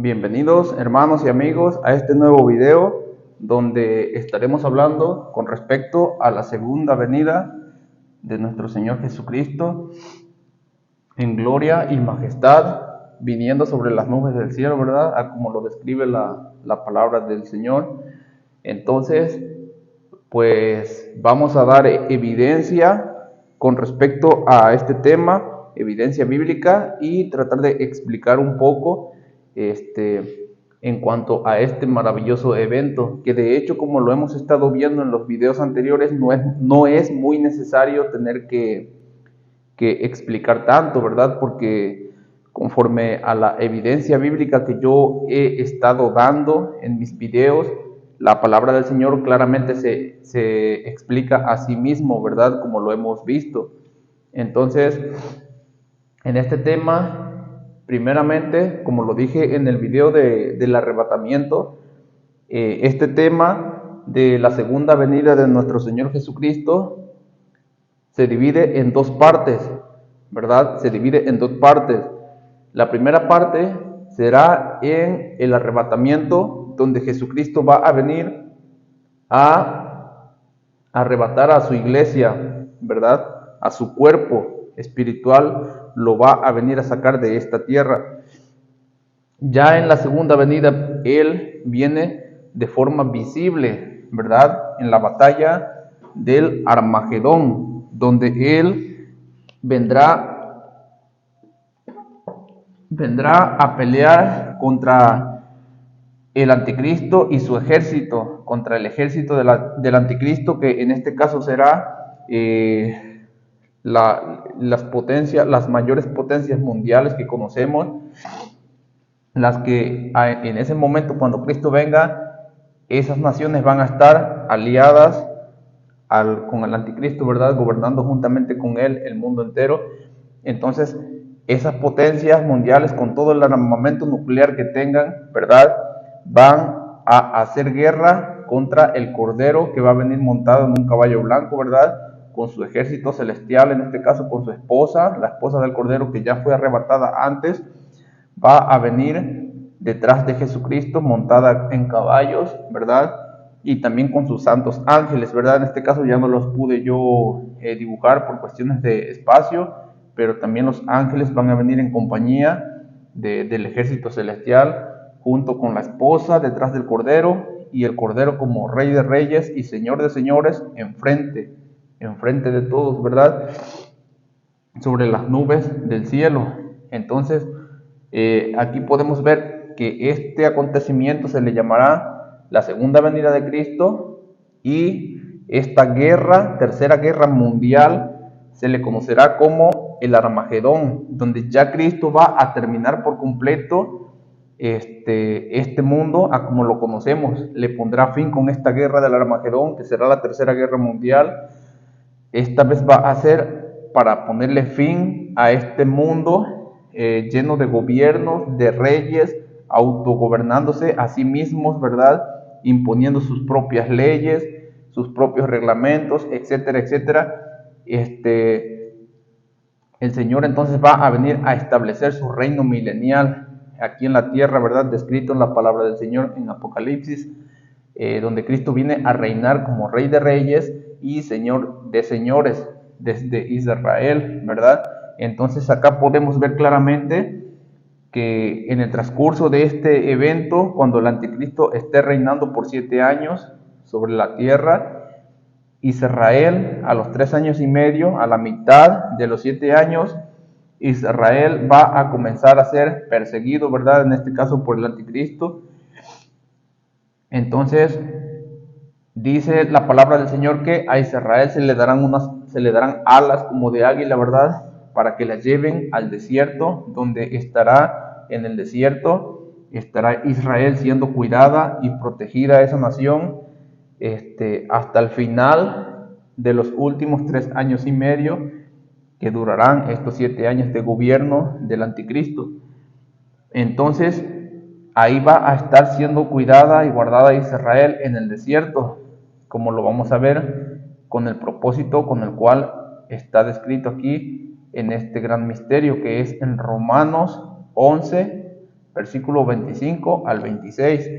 Bienvenidos hermanos y amigos a este nuevo video donde estaremos hablando con respecto a la segunda venida de nuestro Señor Jesucristo en gloria y majestad, viniendo sobre las nubes del cielo, ¿verdad? Como lo describe la palabra del Señor. Entonces, pues vamos a dar evidencia con respecto a este tema, evidencia bíblica, y tratar de explicar un poco en cuanto a este maravilloso evento, que de hecho, como lo hemos estado viendo en los videos anteriores, no es muy necesario tener que explicar tanto, ¿verdad? Porque conforme a la evidencia bíblica que yo he estado dando en mis videos, la palabra del Señor claramente se explica a sí mismo, ¿verdad? Como lo hemos visto. Entonces, en este tema, primeramente, como lo dije en el video del arrebatamiento, este tema de la segunda venida de nuestro Señor Jesucristo se divide en dos partes, ¿verdad? Se divide en dos partes. La primera parte será en el arrebatamiento, donde Jesucristo va a venir a arrebatar a su iglesia, ¿verdad? A su cuerpo espiritual, lo va a venir a sacar de esta tierra. Ya en la segunda venida, Él viene de forma visible, ¿verdad? En la batalla del Armagedón, donde Él vendrá a pelear contra el anticristo y su ejército, contra el ejército del anticristo, que en este caso será las mayores potencias mundiales que conocemos, las que en ese momento, cuando Cristo venga, esas naciones van a estar aliadas con el anticristo, ¿verdad? Gobernando juntamente con él el mundo entero. Entonces, esas potencias mundiales, con todo el armamento nuclear que tengan, ¿verdad?, van a hacer guerra contra el Cordero, que va a venir montado en un caballo blanco, ¿verdad?, con su ejército celestial, en este caso con su esposa, la esposa del Cordero, que ya fue arrebatada antes, va a venir detrás de Jesucristo montada en caballos, ¿verdad? Y también con sus santos ángeles, ¿verdad? En este caso ya no los pude yo dibujar por cuestiones de espacio, pero también los ángeles van a venir en compañía del ejército celestial, junto con la esposa detrás del Cordero, y el Cordero como Rey de Reyes y Señor de Señores enfrente de todos, ¿verdad? Sobre las nubes del cielo. Entonces, aquí podemos ver que este acontecimiento se le llamará la segunda venida de Cristo, y esta guerra, tercera guerra mundial, se le conocerá como el Armagedón, donde ya Cristo va a terminar por completo este mundo a como lo conocemos. Le pondrá fin con esta guerra del Armagedón, que será la tercera guerra mundial. Esta vez va a ser para ponerle fin a este mundo lleno de gobiernos, de reyes, autogobernándose a sí mismos, ¿verdad? Imponiendo sus propias leyes, sus propios reglamentos, etcétera, etcétera. El Señor entonces va a venir a establecer su reino milenial aquí en la tierra, ¿verdad? Descrito en la palabra del Señor en Apocalipsis, donde Cristo viene a reinar como Rey de Reyes y Señor de Señores desde Israel, ¿verdad? Entonces acá podemos ver claramente que en el transcurso de este evento, cuando el anticristo esté reinando por 7 años sobre la tierra, Israel a los 3 años y medio, a la mitad de los 7 años, Israel va a comenzar a ser perseguido, ¿verdad? En este caso por el anticristo. Entonces, dice la palabra del Señor que a Israel se le darán alas como de águila, ¿verdad?, para que las lleven al desierto, donde estará en el desierto, estará Israel siendo cuidada y protegida esa nación, hasta el final de los últimos 3 años y medio que durarán estos 7 años de gobierno del anticristo. Entonces, ahí va a estar siendo cuidada y guardada Israel en el desierto, como lo vamos a ver, con el propósito con el cual está descrito aquí en este gran misterio, que es en Romanos 11, versículo 25 al 26.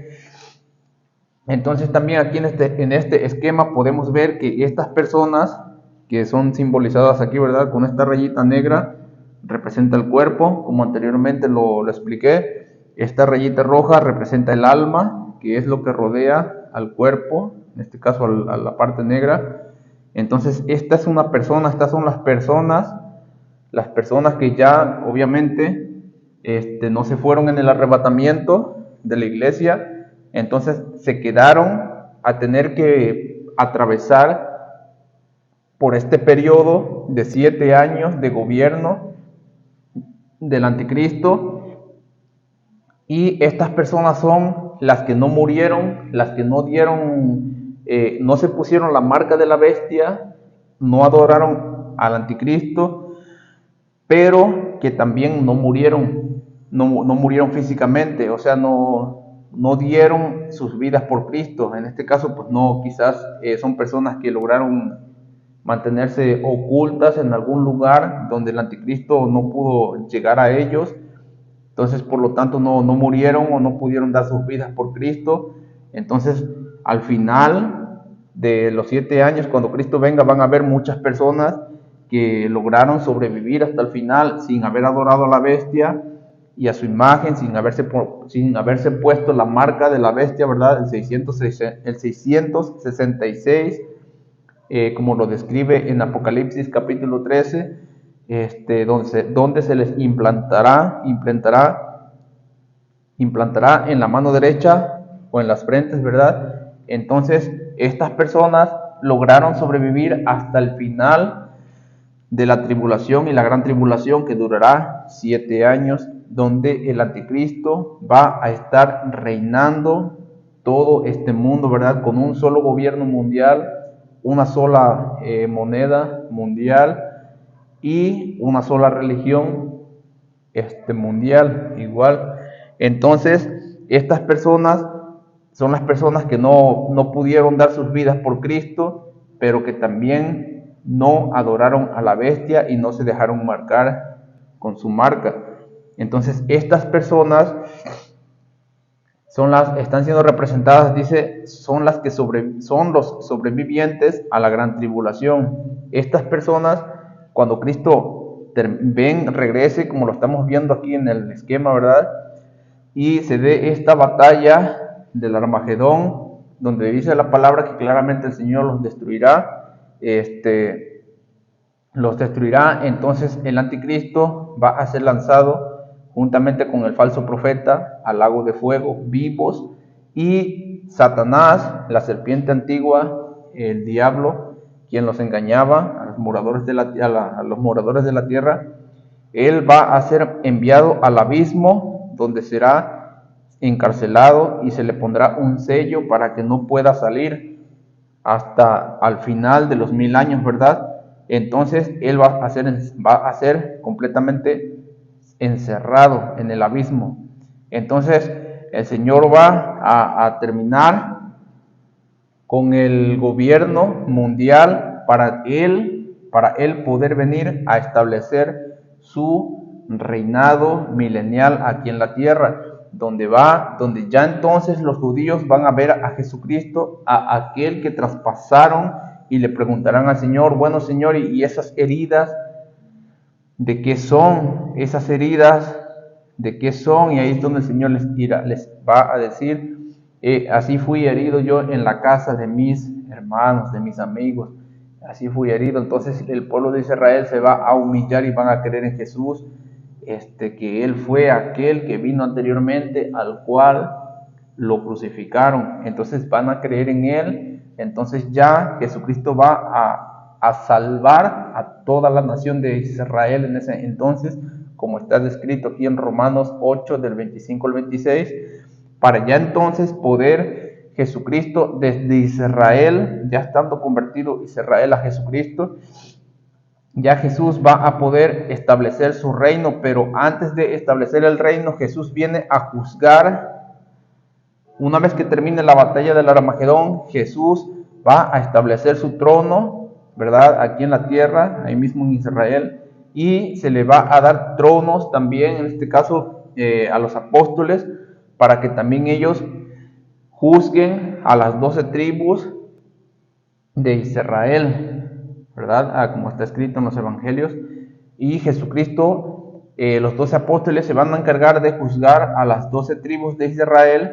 Entonces también aquí en este esquema podemos ver que estas personas que son simbolizadas aquí, ¿verdad? Con esta rayita negra representa el cuerpo, como anteriormente lo expliqué. Esta rayita roja representa el alma, que es lo que rodea al cuerpo, en este caso a la parte negra. Entonces esta es una persona, estas son las personas que ya obviamente no se fueron en el arrebatamiento de la iglesia, entonces se quedaron a tener que atravesar por este periodo de 7 años de gobierno del anticristo, y estas personas son las que no murieron, las que no dieron, no se pusieron la marca de la bestia, no adoraron al anticristo, pero que también no murieron físicamente, o sea, no dieron sus vidas por Cristo. En este caso, pues no, quizás son personas que lograron mantenerse ocultas en algún lugar donde el anticristo no pudo llegar a ellos. Entonces, por lo tanto, no murieron o no pudieron dar sus vidas por Cristo. Entonces, al final de los 7 años, cuando Cristo venga, van a haber muchas personas que lograron sobrevivir hasta el final sin haber adorado a la bestia y a su imagen, sin haberse puesto la marca de la bestia, ¿verdad? El 666, como lo describe en Apocalipsis capítulo 13, donde se les implantará en la mano derecha o en las frentes, ¿verdad? Entonces, estas personas lograron sobrevivir hasta el final de la tribulación y la gran tribulación, que durará 7 años, donde el anticristo va a estar reinando todo este mundo, ¿verdad? Con un solo gobierno mundial, una sola moneda mundial y una sola religión mundial igual. Entonces, estas personas son las personas que no pudieron dar sus vidas por Cristo, pero que también no adoraron a la bestia y no se dejaron marcar con su marca. Entonces, estas personas están siendo representadas, dice, son los sobrevivientes a la gran tribulación. Estas personas, cuando Cristo regrese, como lo estamos viendo aquí en el esquema, ¿verdad? Y se dé esta batalla del Armagedón, donde dice la palabra que claramente el Señor los destruirá. Entonces el anticristo va a ser lanzado juntamente con el falso profeta al lago de fuego vivos, y Satanás, la serpiente antigua, el diablo, quien los engañaba a los moradores de la tierra, él va a ser enviado al abismo, donde será encarcelado y se le pondrá un sello para que no pueda salir hasta al final de los 1000 años, ¿verdad? Entonces él va a ser completamente encerrado en el abismo. Entonces el Señor va a terminar con el gobierno mundial para él poder venir a establecer su reinado milenial aquí en la tierra, donde ya entonces los judíos van a ver a Jesucristo, a aquel que traspasaron, y le preguntarán al Señor: bueno, Señor, ¿y esas heridas de qué son? ¿Esas heridas de qué son? Y ahí es donde el Señor les va a decir: así fui herido yo en la casa de mis hermanos, de mis amigos, así fui herido. Entonces el pueblo de Israel se va a humillar y van a creer en Jesús, que Él fue aquel que vino anteriormente, al cual lo crucificaron. Entonces van a creer en Él. Entonces ya Jesucristo va a salvar a toda la nación de Israel en ese entonces, como está descrito aquí en Romanos 8, del 25 al 26, para ya entonces poder Jesucristo desde Israel, ya estando convertido Israel a Jesucristo, ya Jesús va a poder establecer su reino. Pero antes de establecer el reino, Jesús viene a juzgar. Una vez que termine la batalla del Armagedón, Jesús va a establecer su trono, ¿verdad? Aquí en la tierra, ahí mismo en Israel, y se le va a dar tronos también, en este caso a los apóstoles para que también ellos juzguen a las 12 tribus de Israel, ¿verdad? Como está escrito en los evangelios. Y Jesucristo, los 12 apóstoles se van a encargar de juzgar a las 12 tribus de Israel,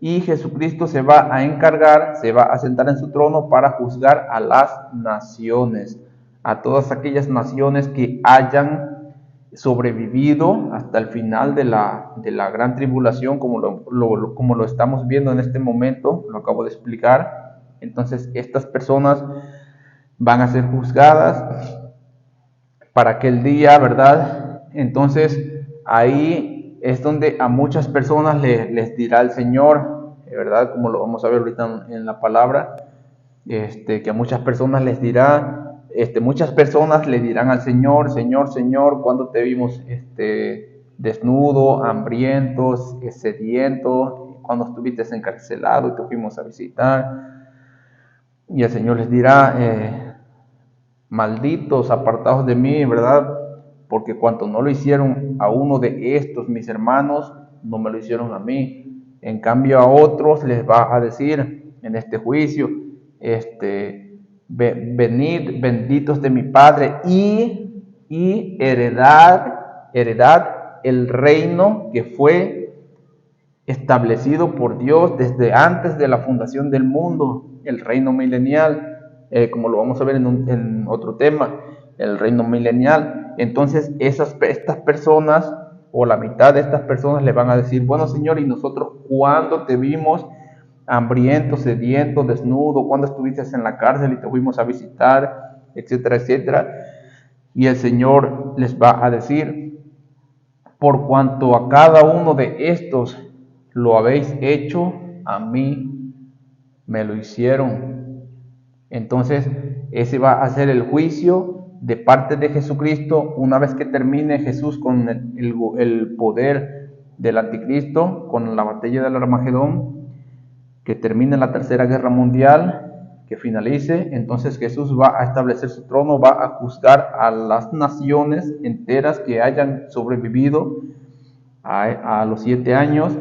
y Jesucristo se va a encargar, se va a sentar en su trono para juzgar a las naciones, a todas aquellas naciones que hayan sobrevivido hasta el final de la gran tribulación, como lo estamos viendo en este momento, lo acabo de explicar. Entonces estas personas van a ser juzgadas para aquel día, ¿verdad? Entonces ahí es donde a muchas personas les dirá el Señor, ¿verdad? Como lo vamos a ver ahorita en la palabra, que a muchas personas les dirá, muchas personas le dirán al Señor, Señor, Señor, ¿cuándo te vimos desnudo, hambriento, sediento, cuando estuviste encarcelado y te fuimos a visitar? Y el Señor les dirá, malditos, apartados de mí, ¿verdad? Porque cuanto no lo hicieron a uno de estos mis hermanos, no me lo hicieron a mí. En cambio a otros les va a decir en este juicio, venid benditos de mi Padre y heredad el reino que fue establecido por Dios desde antes de la fundación del mundo, el reino milenial, como lo vamos a ver en otro tema, el reino milenial. Entonces estas personas, o la mitad de estas personas, le van a decir, bueno Señor, ¿y nosotros cuándo te vimos hambriento, sediento, desnudo? ¿Cuándo estuviste en la cárcel y te fuimos a visitar? Etcétera, etcétera. Y el Señor les va a decir, por cuanto a cada uno de estos lo habéis hecho, a mí me lo hicieron. Entonces ese va a ser el juicio de parte de Jesucristo una vez que termine Jesús con el poder del anticristo, con la batalla del Armagedón, que termine la tercera guerra mundial, que finalice. Entonces Jesús va a establecer su trono, va a juzgar a las naciones enteras que hayan sobrevivido a los 7 años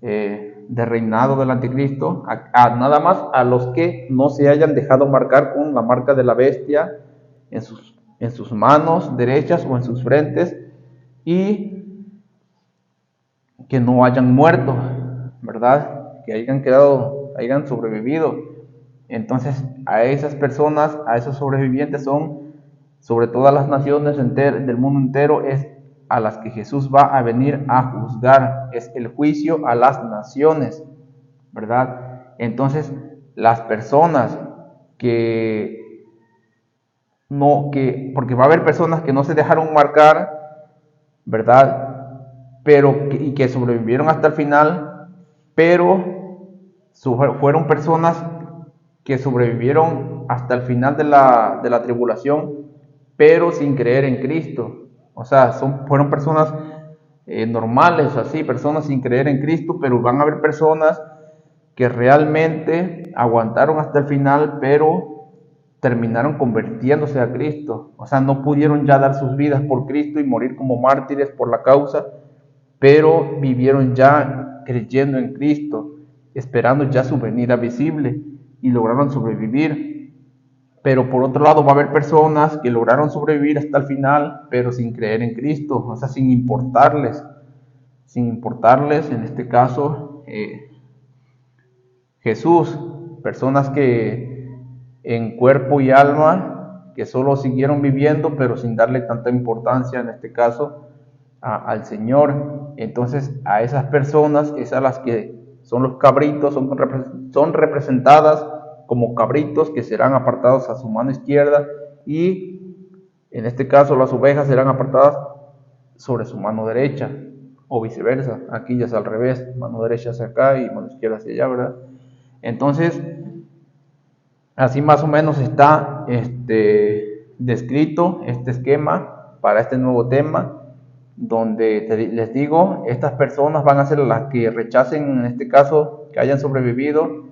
de reinado del anticristo, nada más a los que no se hayan dejado marcar con la marca de la bestia en sus manos derechas o en sus frentes, y que no hayan muerto, ¿verdad? Que hayan sobrevivido. Entonces a esas personas, a esos sobrevivientes, son sobre todas las naciones del mundo entero, es a las que Jesús va a venir a juzgar, es el juicio a las naciones, ¿verdad? Entonces, las personas porque va a haber personas que no se dejaron marcar, ¿verdad? Y que sobrevivieron hasta el final, pero fueron personas que sobrevivieron hasta el final de la tribulación, pero sin creer en Cristo. O sea, fueron personas normales, así, personas sin creer en Cristo, pero van a haber personas que realmente aguantaron hasta el final, pero terminaron convirtiéndose a Cristo. O sea, no pudieron ya dar sus vidas por Cristo y morir como mártires por la causa, pero vivieron ya creyendo en Cristo, esperando ya su venida visible, y lograron sobrevivir. Pero por otro lado va a haber personas que lograron sobrevivir hasta el final, pero sin creer en Cristo, o sea, sin importarles en este caso Jesús. Personas que en cuerpo y alma, que solo siguieron viviendo, pero sin darle tanta importancia, en este caso, al Señor. Entonces a esas personas es a las que son los cabritos, son representadas como cabritos, que serán apartados a su mano izquierda, y en este caso las ovejas serán apartadas sobre su mano derecha, o viceversa. Aquí ya es al revés, mano derecha hacia acá y mano izquierda hacia allá, ¿verdad? Entonces así más o menos está descrito este esquema para este nuevo tema, donde les digo, estas personas van a ser las que rechacen, en este caso, que hayan sobrevivido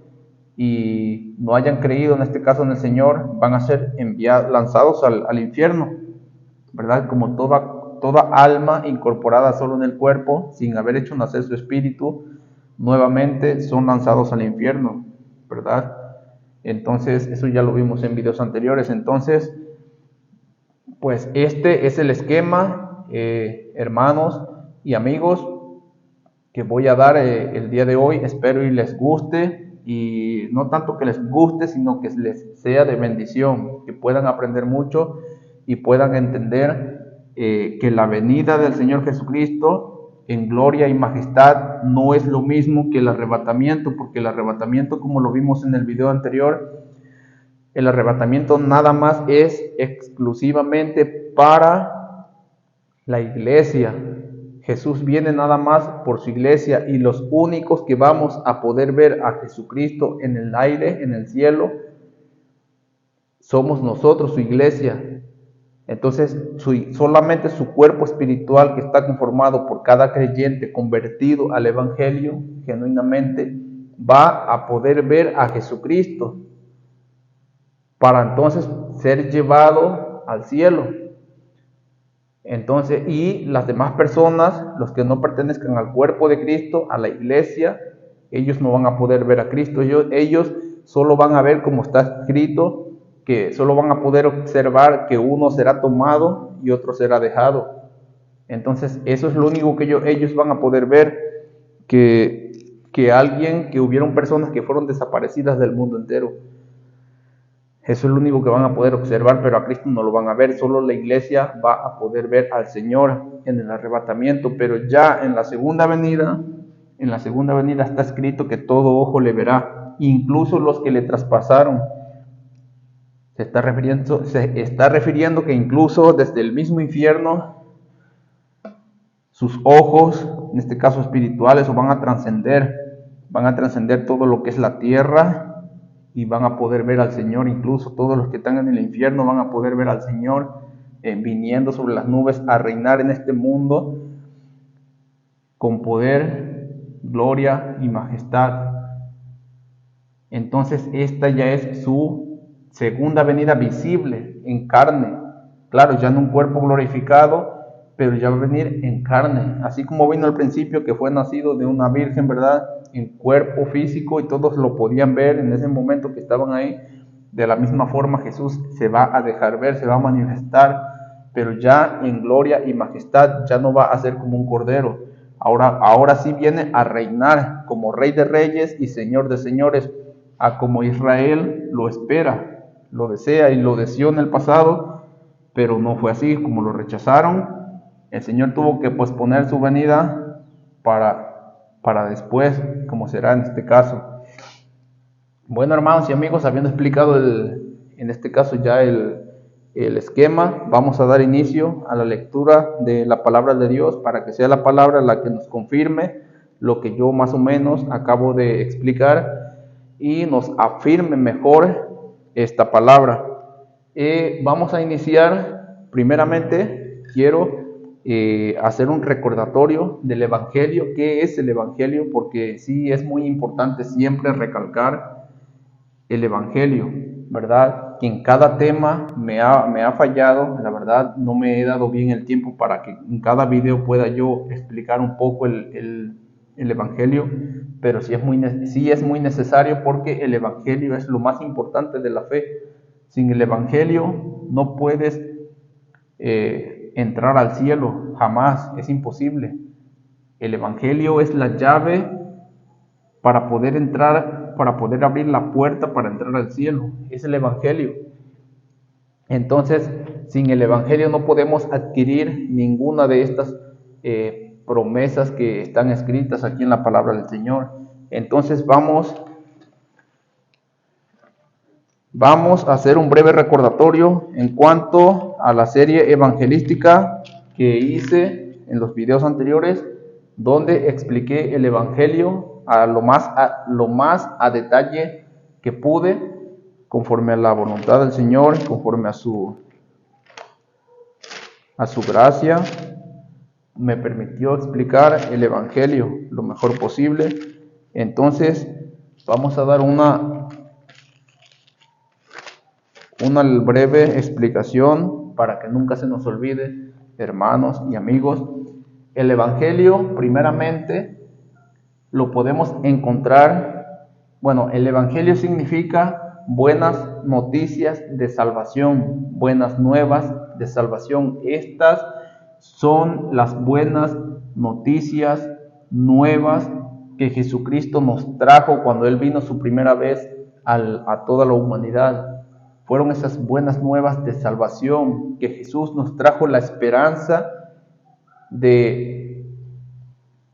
y no hayan creído, en este caso, en el Señor, van a ser lanzados al infierno, ¿verdad? Como toda alma incorporada solo en el cuerpo, sin haber hecho nacer su espíritu, nuevamente son lanzados al infierno, ¿verdad? Entonces, eso ya lo vimos en videos anteriores. Entonces, pues este es el esquema, hermanos y amigos, que voy a dar el día de hoy. Espero y les guste, y no tanto que les guste, sino que les sea de bendición, que puedan aprender mucho y puedan entender que la venida del Señor Jesucristo en gloria y majestad no es lo mismo que el arrebatamiento, porque el arrebatamiento, como lo vimos en el video anterior, el arrebatamiento nada más es exclusivamente para la iglesia. Jesús viene nada más por su iglesia, y los únicos que vamos a poder ver a Jesucristo en el aire, en el cielo, somos nosotros, su iglesia. Entonces, solamente su cuerpo espiritual, que está conformado por cada creyente convertido al Evangelio genuinamente, va a poder ver a Jesucristo para entonces ser llevado al cielo. Entonces, y las demás personas, los que no pertenezcan al cuerpo de Cristo, a la iglesia, ellos no van a poder ver a Cristo. Ellos solo van a ver, como está escrito, que solo van a poder observar que uno será tomado y otro será dejado. Entonces, eso es lo único que ellos van a poder ver, que hubieron personas que fueron desaparecidas del mundo entero. Eso es lo único que van a poder observar, pero a Cristo no lo van a ver. Solo la iglesia va a poder ver al Señor en el arrebatamiento. Pero ya en la segunda venida está escrito que todo ojo le verá, incluso los que le traspasaron. Se está refiriendo que incluso desde el mismo infierno, sus ojos, en este caso espirituales, van a trascender todo lo que es la tierra, y van a poder ver al Señor. Incluso todos los que están en el infierno van a poder ver al Señor viniendo sobre las nubes a reinar en este mundo con poder, gloria y majestad. Entonces esta ya es su segunda venida visible en carne. Claro, ya no un cuerpo glorificado, pero ya va a venir en carne, así como vino al principio, que fue nacido de una virgen, ¿verdad?, en cuerpo físico, y todos lo podían ver en ese momento que estaban ahí. De la misma forma Jesús se va a dejar ver, se va a manifestar, pero ya en gloria y majestad. Ya no va a ser como un cordero. Ahora sí viene a reinar como Rey de Reyes y Señor de Señores, a como Israel lo espera, lo desea y lo deseó en el pasado, pero no fue así. Como lo rechazaron, el Señor tuvo que posponer su venida para después, como será en este caso. Bueno, hermanos y amigos, habiendo explicado en este caso ya el esquema, vamos a dar inicio a la lectura de la palabra de Dios, para que sea la palabra la que nos confirme lo que yo más o menos acabo de explicar y nos afirme mejor esta palabra. Vamos a iniciar. Primeramente quiero hacer un recordatorio del Evangelio. ¿Qué es el Evangelio? Porque sí es muy importante siempre recalcar el Evangelio, ¿verdad? Que en cada tema me ha fallado. La verdad, no me he dado bien el tiempo para que en cada video pueda yo explicar un poco el Evangelio, pero sí es muy necesario, porque el Evangelio es lo más importante de la fe. Sin el Evangelio no puedes entrar al cielo, jamás, es imposible. El Evangelio es la llave para poder entrar, para poder abrir la puerta para entrar al cielo. Es el Evangelio. Entonces, sin el Evangelio no podemos adquirir ninguna de estas promesas que están escritas aquí en la palabra del Señor. Entonces vamos a hacer un breve recordatorio en cuanto a la serie evangelística que hice en los videos anteriores, donde expliqué el Evangelio lo más a detalle que pude, conforme a la voluntad del Señor, conforme a su gracia. Me permitió explicar el Evangelio lo mejor posible. Entonces vamos a dar una breve explicación para que nunca se nos olvide hermanos y amigos, el Evangelio primeramente lo podemos encontrar, el Evangelio significa buenas noticias de salvación, buenas nuevas de salvación. Estas son las buenas noticias nuevas que Jesucristo nos trajo cuando Él vino su primera vez a toda la humanidad. Fueron esas buenas nuevas de salvación que Jesús nos trajo, la esperanza de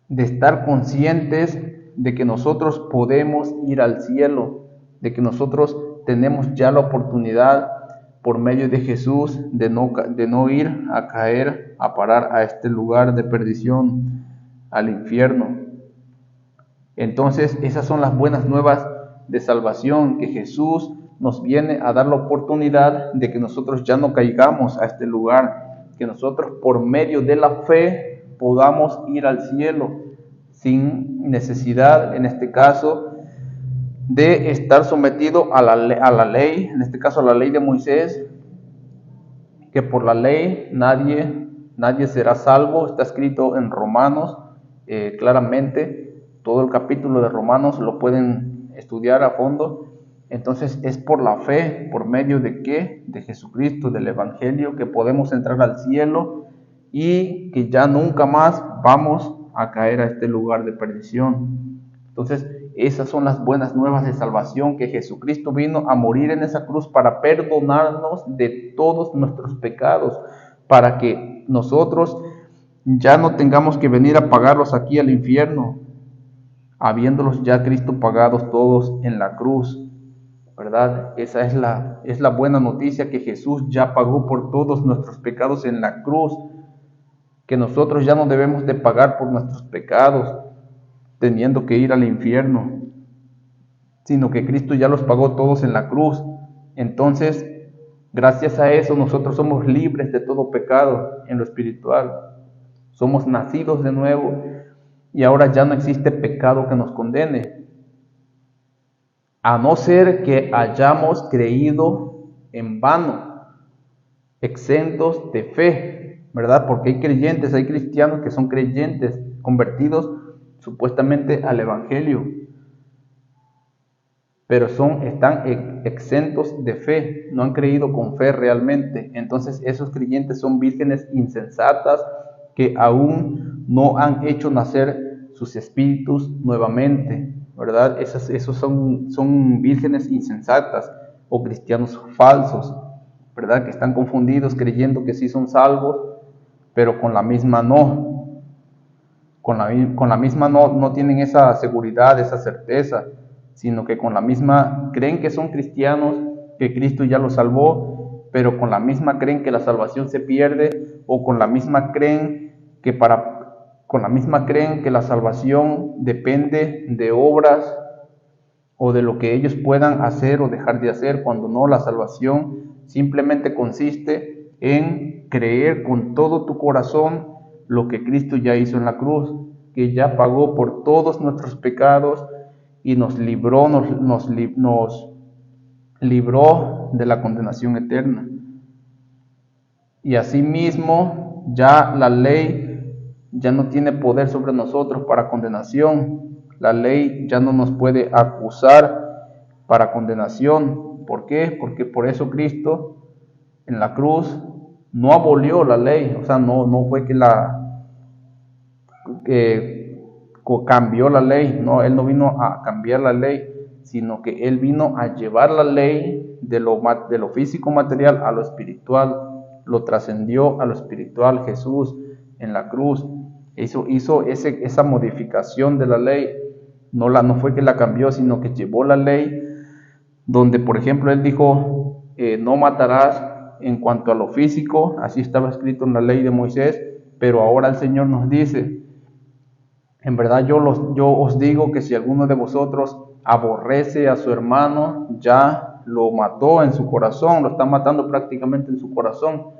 estar conscientes de que nosotros podemos ir al cielo, de que nosotros tenemos ya la oportunidad por medio de Jesús de no ir a caer, a parar a este lugar de perdición, al infierno. Entonces, esas son las buenas nuevas de salvación, que Jesús nos viene a dar la oportunidad de que nosotros ya no caigamos a este lugar, que nosotros por medio de la fe podamos ir al cielo sin necesidad, en este caso, de estar sometido a la ley, en este caso a la ley de Moisés, que por la ley nadie será salvo. Está escrito en Romanos claramente, todo el capítulo de Romanos lo pueden estudiar a fondo. Entonces es por la fe, por medio de ¿qué? De Jesucristo, del Evangelio, que podemos entrar al cielo y que ya nunca más vamos a caer a este lugar de perdición. Entonces esas son las buenas nuevas de salvación, que Jesucristo vino a morir en esa cruz para perdonarnos de todos nuestros pecados, para que nosotros ya no tengamos que venir a pagarlos aquí al infierno, habiéndolos ya Cristo pagados todos en la cruz, ¿verdad? Esa es la buena noticia, que Jesús ya pagó por todos nuestros pecados en la cruz, que nosotros ya no debemos de pagar por nuestros pecados teniendo que ir al infierno, sino que Cristo ya los pagó todos en la cruz. Entonces, gracias a eso nosotros somos libres de todo pecado en lo espiritual. Somos nacidos de nuevo y ahora ya no existe pecado que nos condene, a no ser que hayamos creído en vano, exentos de fe, ¿verdad? Porque hay creyentes, hay cristianos que son creyentes, convertidos supuestamente al Evangelio, pero están exentos de fe, no han creído con fe realmente. Entonces esos creyentes son vírgenes insensatas que aún no han hecho nacer sus espíritus nuevamente, ¿verdad? Esos son vírgenes insensatas o cristianos falsos, ¿verdad? Que están confundidos creyendo que sí son salvos, pero con la misma no. Con la misma no tienen esa seguridad, esa certeza, sino que con la misma creen que son cristianos, que Cristo ya los salvó, pero con la misma creen que la salvación se pierde, o con la misma creen que la salvación depende de obras o de lo que ellos puedan hacer o dejar de hacer, cuando no, la salvación simplemente consiste en creer con todo tu corazón lo que Cristo ya hizo en la cruz, que ya pagó por todos nuestros pecados y nos libró de la condenación eterna. Y asimismo, ya la ley ya no tiene poder sobre nosotros para condenación. La ley ya no nos puede acusar para condenación. ¿Por qué? Porque por eso Cristo en la cruz no abolió la ley, o sea, no fue que cambió la ley, no, Él no vino a cambiar la ley, sino que Él vino a llevar la ley de lo físico material a lo espiritual, lo trascendió a lo espiritual. Jesús en la cruz hizo esa modificación de la ley, no fue que la cambió, sino que llevó la ley, donde por ejemplo Él dijo, no matarás. En cuanto a lo físico, así estaba escrito en la ley de Moisés, pero ahora el Señor nos dice, en verdad yo os digo que si alguno de vosotros aborrece a su hermano, ya lo mató en su corazón, lo está matando prácticamente en su corazón,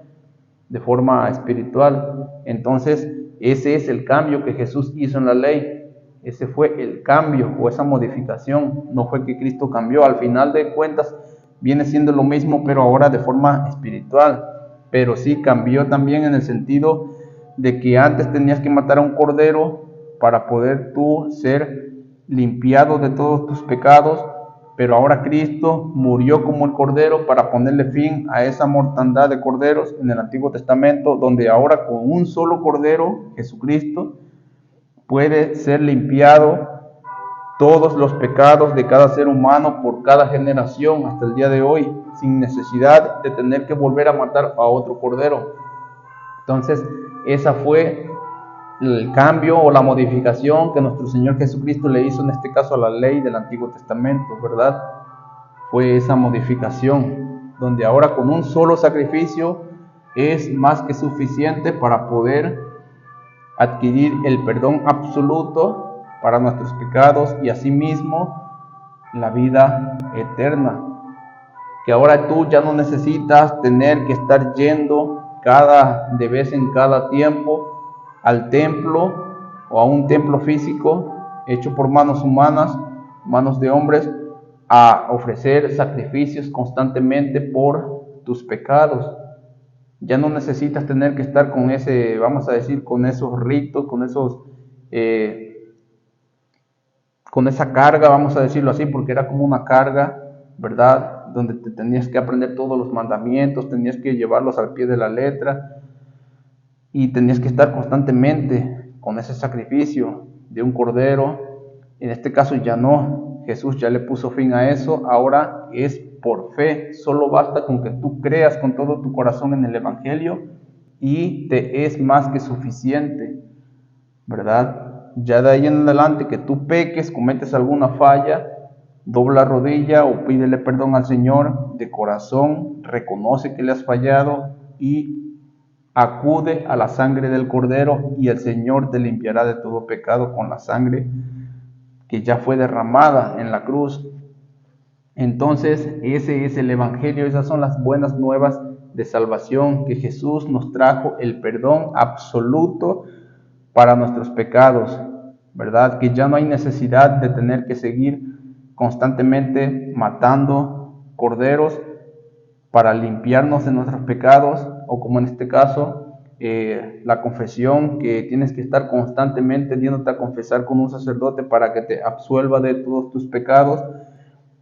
de forma espiritual. Entonces, ese es el cambio que Jesús hizo en la ley. Ese fue el cambio o esa modificación, no fue que Cristo cambió. Al final de cuentas, viene siendo lo mismo, pero ahora de forma espiritual. pero sí cambió también en el sentido de que antes tenías que matar a un cordero para poder tú ser limpiado de todos tus pecados, pero ahora Cristo murió como el cordero para ponerle fin a esa mortandad de corderos en el Antiguo Testamento, donde ahora con un solo cordero, Jesucristo, puede ser limpiado todos los pecados de cada ser humano por cada generación hasta el día de hoy, sin necesidad de tener que volver a matar a otro cordero. Entonces, esa fue el cambio o la modificación que nuestro Señor Jesucristo le hizo en este caso a la ley del Antiguo Testamento, ¿verdad? Fue esa modificación, donde ahora con un solo sacrificio es más que suficiente para poder adquirir el perdón absoluto para nuestros pecados y asimismo la vida eterna. Que ahora tú ya no necesitas tener que estar yendo de vez en cada tiempo al templo o a un templo físico hecho por manos humanas, manos de hombres, a ofrecer sacrificios constantemente por tus pecados. Ya no necesitas tener que estar con ese, vamos a decir, con esos ritos, con esa carga, vamos a decirlo así, porque era como una carga, ¿verdad? Donde te tenías que aprender todos los mandamientos, tenías que llevarlos al pie de la letra y tenías que estar constantemente con ese sacrificio de un cordero. En este caso ya no, Jesús ya le puso fin a eso, ahora es por fe, solo basta con que tú creas con todo tu corazón en el Evangelio y te es más que suficiente, ¿verdad? Ya de ahí en adelante que tú peques, cometes alguna falla, dobla rodilla o pídele perdón al Señor de corazón, reconoce que le has fallado y acude a la sangre del Cordero y el Señor te limpiará de todo pecado con la sangre que ya fue derramada en la cruz. Entonces ese es el Evangelio, esas son las buenas nuevas de salvación, que Jesús nos trajo el perdón absoluto para nuestros pecados, ¿verdad? Que ya no hay necesidad de tener que seguir constantemente matando corderos para limpiarnos de nuestros pecados, o como en este caso, la confesión, que tienes que estar constantemente yéndote a confesar con un sacerdote para que te absuelva de todos tus pecados.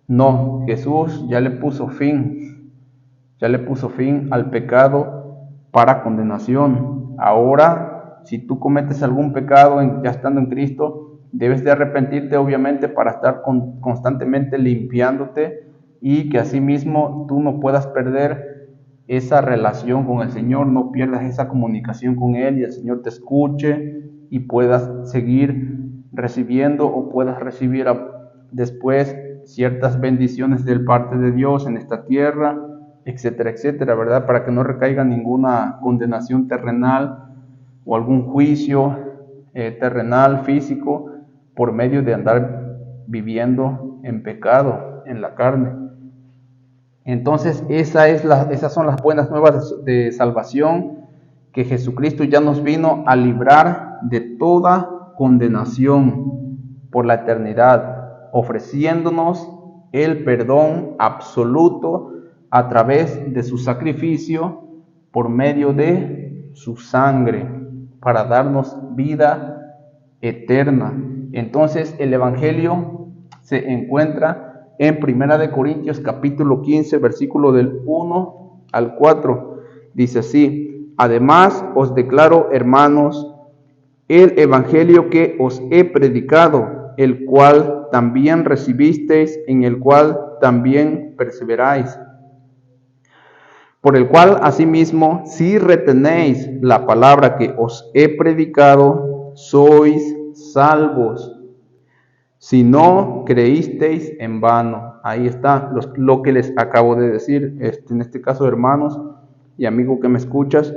No, Jesús ya le puso fin al pecado para condenación. Ahora, si tú cometes algún pecado ya estando en Cristo, debes de arrepentirte obviamente para estar constantemente limpiándote y que asimismo tú no puedas perder esa relación con el Señor, no pierdas esa comunicación con Él y el Señor te escuche y puedas seguir recibiendo o puedas recibir después ciertas bendiciones del parte de Dios en esta tierra, etcétera, etcétera, ¿verdad? Para que no recaiga ninguna condenación terrenal o algún juicio terrenal, físico, por medio de andar viviendo en pecado, en la carne. Entonces esas son las buenas nuevas de salvación, que Jesucristo ya nos vino a librar de toda condenación por la eternidad, ofreciéndonos el perdón absoluto a través de su sacrificio por medio de su sangre, para darnos vida eterna. Entonces el Evangelio se encuentra en 1 Corintios capítulo 15, versículo del 1 al 4. Dice así: además os declaro, hermanos, el Evangelio que os he predicado, el cual también recibisteis, en el cual también perseveráis, por el cual asimismo, si retenéis la palabra que os he predicado, sois salvos, si no creísteis en vano. Ahí está lo que les acabo de decir, en este caso, hermanos y amigo que me escuchas.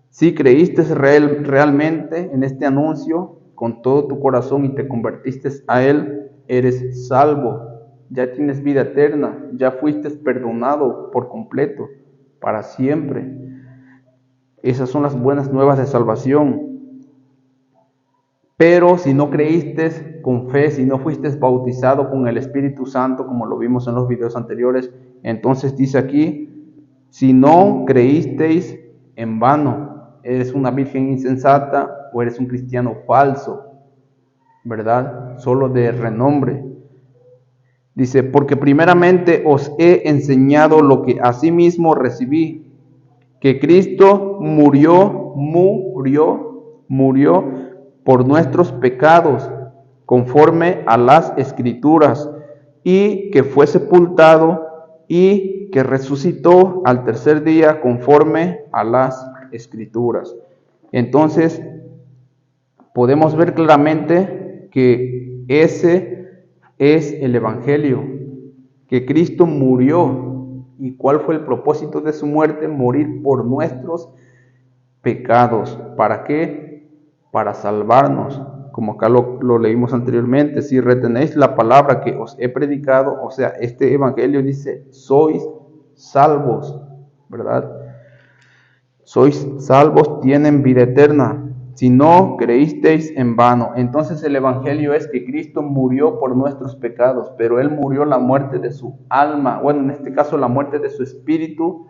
Si creíste realmente en este anuncio con todo tu corazón y te convertiste a Él, eres salvo, ya tienes vida eterna, ya fuiste perdonado por completo, para siempre. Esas son las buenas nuevas de salvación. Pero si no creíste con fe, si no fuiste bautizado con el Espíritu Santo, como lo vimos en los videos anteriores, entonces dice aquí Si no creísteis en vano, eres una virgen insensata o eres un cristiano falso, ¿verdad? Solo de renombre. Dice, porque primeramente os he enseñado lo que asimismo recibí, que Cristo murió por nuestros pecados, conforme a las Escrituras, y que fue sepultado y que resucitó al tercer día conforme a las Escrituras. Entonces, podemos ver claramente que ese es el Evangelio, que Cristo murió. ¿Y cuál fue el propósito de su muerte? Morir por nuestros pecados. ¿Para qué? Para salvarnos. Como acá lo leímos anteriormente, si retenéis la palabra que os he predicado, o sea, este Evangelio dice, sois salvos, ¿verdad? Sois salvos, tienen vida eterna. Si no creísteis en vano. Entonces el Evangelio es que Cristo murió por nuestros pecados, pero Él murió la muerte de su alma, bueno, en este caso la muerte de su espíritu,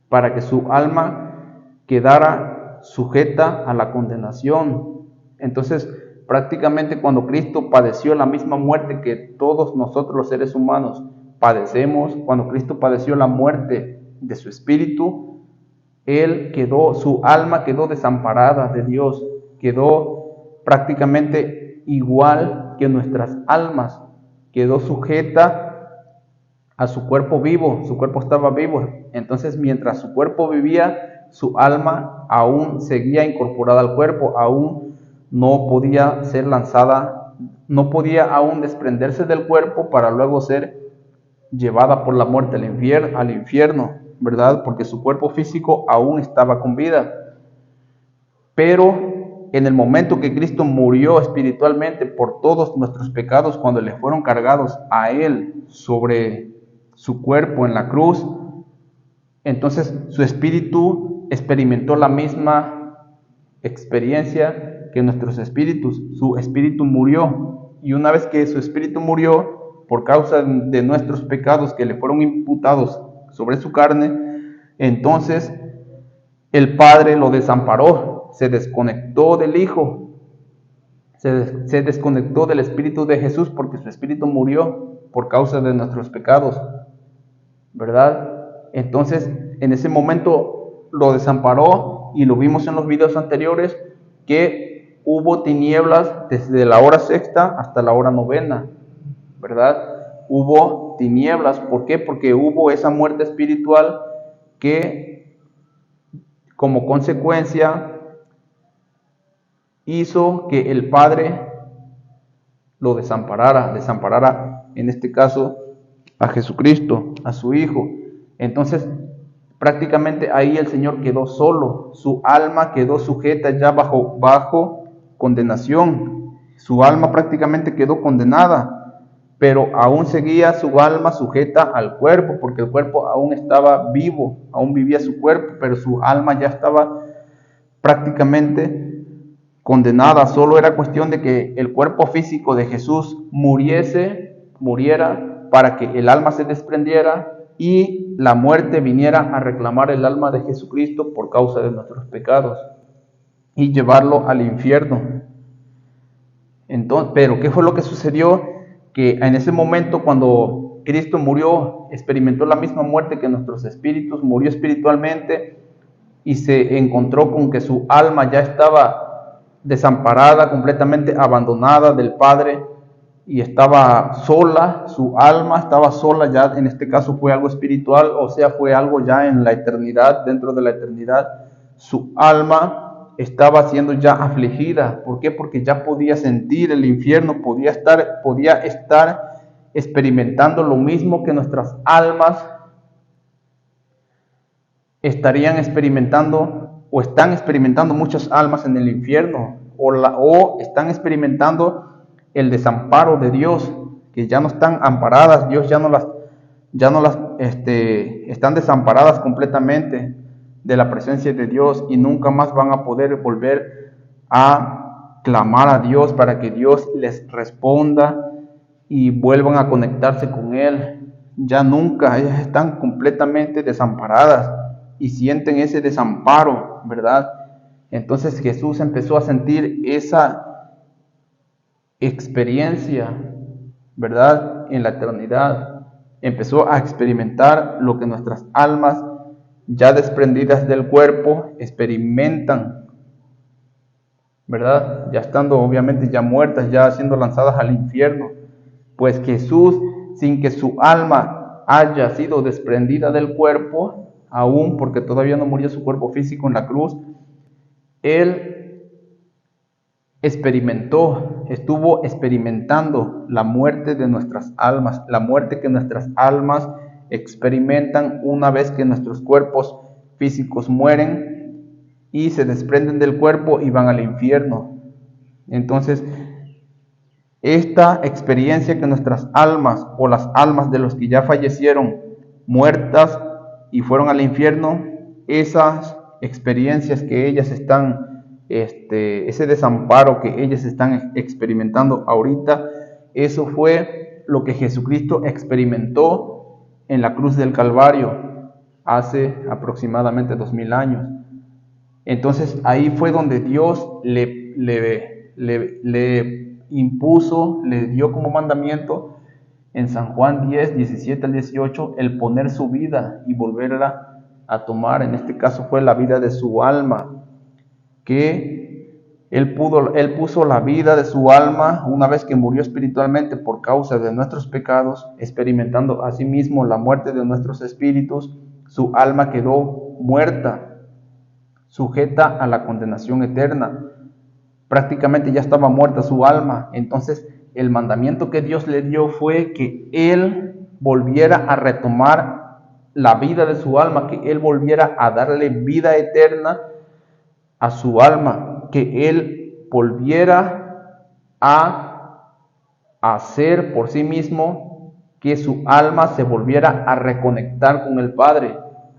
para que su alma quedara sujeta a la condenación. Entonces, prácticamente cuando Cristo padeció la misma muerte que todos nosotros los seres humanos padecemos, cuando Cristo padeció la muerte de su espíritu, su alma quedó desamparada de Dios, quedó prácticamente igual que nuestras almas, quedó sujeta a su cuerpo vivo, su cuerpo estaba vivo. Entonces, mientras su cuerpo vivía, su alma aún seguía incorporada al cuerpo, aún no podía ser lanzada, no podía aún desprenderse del cuerpo para luego ser llevada por la muerte al infierno, ¿verdad? Porque su cuerpo físico aún estaba con vida. Pero en el momento que Cristo murió espiritualmente por todos nuestros pecados, cuando le fueron cargados a Él sobre su cuerpo en la cruz, entonces su espíritu experimentó la misma experiencia que nuestros espíritus. Su espíritu murió, y una vez que su espíritu murió, por causa de nuestros pecados que le fueron imputados sobre su carne, entonces el Padre lo desamparó, se desconectó del Hijo, se desconectó del Espíritu de Jesús, porque su Espíritu murió por causa de nuestros pecados, ¿verdad? Entonces, en ese momento lo desamparó, y lo vimos en los videos anteriores, que hubo tinieblas desde la hora sexta hasta la hora novena, ¿verdad? Hubo tinieblas. ¿Por qué? Porque hubo esa muerte espiritual que, como consecuencia, hizo que el Padre lo desamparara en este caso a Jesucristo, a su Hijo. Entonces, prácticamente ahí el Señor quedó solo, su alma quedó sujeta ya bajo condenación, su alma prácticamente quedó condenada, pero aún seguía su alma sujeta al cuerpo, porque el cuerpo aún estaba vivo, aún vivía su cuerpo, pero su alma ya estaba prácticamente condenada. Solo era cuestión de que el cuerpo físico de Jesús muriera, para que el alma se desprendiera y la muerte viniera a reclamar el alma de Jesucristo por causa de nuestros pecados y llevarlo al infierno. Entonces, pero ¿qué fue lo que sucedió? Que en ese momento, cuando Cristo murió, experimentó la misma muerte que nuestros espíritus, murió espiritualmente y se encontró con que su alma ya estaba desamparada, completamente abandonada del Padre, y estaba sola, su alma estaba sola. Ya en este caso fue algo espiritual, o sea, fue algo ya en la eternidad, dentro de la eternidad. Su alma estaba siendo ya afligida. ¿Por qué? Porque ya podía sentir el infierno, podía estar experimentando lo mismo que nuestras almas estarían experimentando, o están experimentando muchas almas en el infierno, o están experimentando el desamparo de Dios, que ya no están amparadas. Dios ya no las están desamparadas completamente de la presencia de Dios, y nunca más van a poder volver a clamar a Dios para que Dios les responda y vuelvan a conectarse con Él. ya nunca, ellas están completamente desamparadas y sienten ese desamparo, ¿verdad? Entonces Jesús empezó a sentir esa experiencia, ¿verdad? En la eternidad. Empezó a experimentar lo que nuestras almas ya desprendidas del cuerpo experimentan, ¿verdad? Ya estando obviamente ya muertas, ya siendo lanzadas al infierno. Pues Jesús, sin que su alma haya sido desprendida del cuerpo, aún porque todavía no murió su cuerpo físico en la cruz, Él estuvo experimentando la muerte de nuestras almas, la muerte que nuestras almas experimentan una vez que nuestros cuerpos físicos mueren y se desprenden del cuerpo y van al infierno. Entonces, esta experiencia que nuestras almas o las almas de los que ya fallecieron muertas y fueron al infierno, esas experiencias que ellas están, ese desamparo que ellas están experimentando ahorita, eso fue lo que Jesucristo experimentó en la cruz del Calvario hace aproximadamente 2000 años. Entonces ahí fue donde Dios le impuso, le dio como mandamiento en San Juan 10, 17 al 18, el poner su vida y volverla a tomar. En este caso fue la vida de su alma, que él puso la vida de su alma una vez que murió espiritualmente por causa de nuestros pecados, experimentando asimismo la muerte de nuestros espíritus. Su alma quedó muerta, sujeta a la condenación eterna. Prácticamente ya estaba muerta su alma. Entonces el mandamiento que Dios le dio fue que Él volviera a retomar la vida de su alma, que Él volviera a darle vida eterna a su alma, que Él volviera a hacer por sí mismo que su alma se volviera a reconectar con el Padre,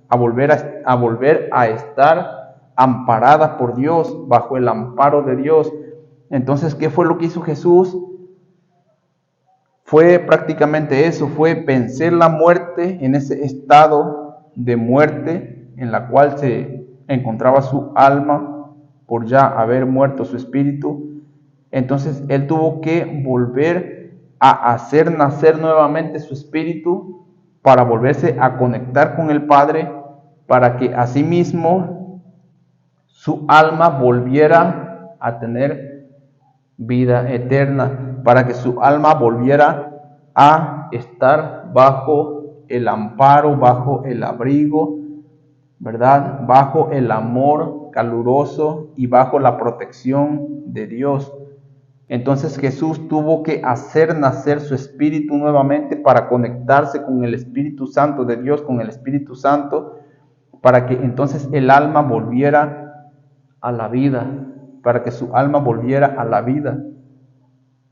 a volver a estar amparada por Dios, bajo el amparo de Dios. Entonces, ¿qué fue lo que hizo Jesús? Fue prácticamente eso, fue vencer la muerte en ese estado de muerte en la cual se encontraba su alma por ya haber muerto su espíritu. Entonces, Él tuvo que volver a hacer nacer nuevamente su espíritu para volverse a conectar con el Padre, para que asimismo su alma volviera a tener vida eterna, para que su alma volviera a estar bajo el amparo, bajo el abrigo, ¿verdad? Bajo el amor caluroso y bajo la protección de Dios. Entonces Jesús tuvo que hacer nacer su espíritu nuevamente para conectarse con el Espíritu Santo de Dios, con el Espíritu Santo, para que entonces el alma volviera a la vida, para que su alma volviera a la vida,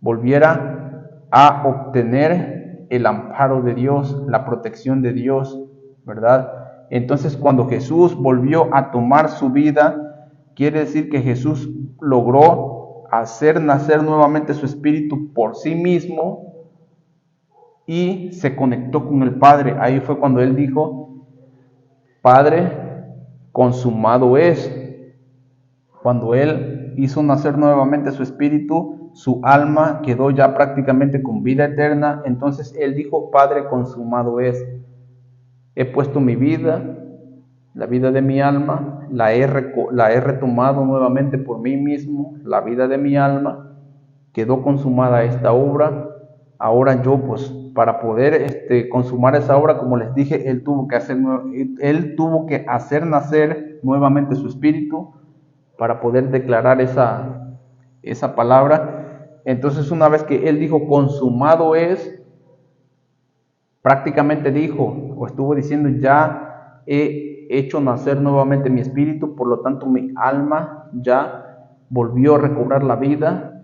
volviera a obtener el amparo de Dios, la protección de Dios, ¿verdad? Entonces, cuando Jesús volvió a tomar su vida, quiere decir que Jesús logró hacer nacer nuevamente su espíritu por sí mismo y se conectó con el Padre. Ahí fue cuando Él dijo: Padre, consumado es. Cuando Él hizo nacer nuevamente su espíritu, su alma quedó ya prácticamente con vida eterna. Entonces Él dijo: Padre, consumado es. He puesto mi vida, la vida de mi alma, la he retomado nuevamente por mí mismo, la vida de mi alma. Quedó consumada esta obra. Ahora yo, pues, para poder consumar esa obra, como les dije, Él tuvo que hacer nacer nuevamente su espíritu para poder declarar esa palabra. Entonces, una vez que Él dijo consumado es, prácticamente dijo o estuvo diciendo: ya he hecho nacer nuevamente mi espíritu, por lo tanto mi alma ya volvió a recobrar la vida,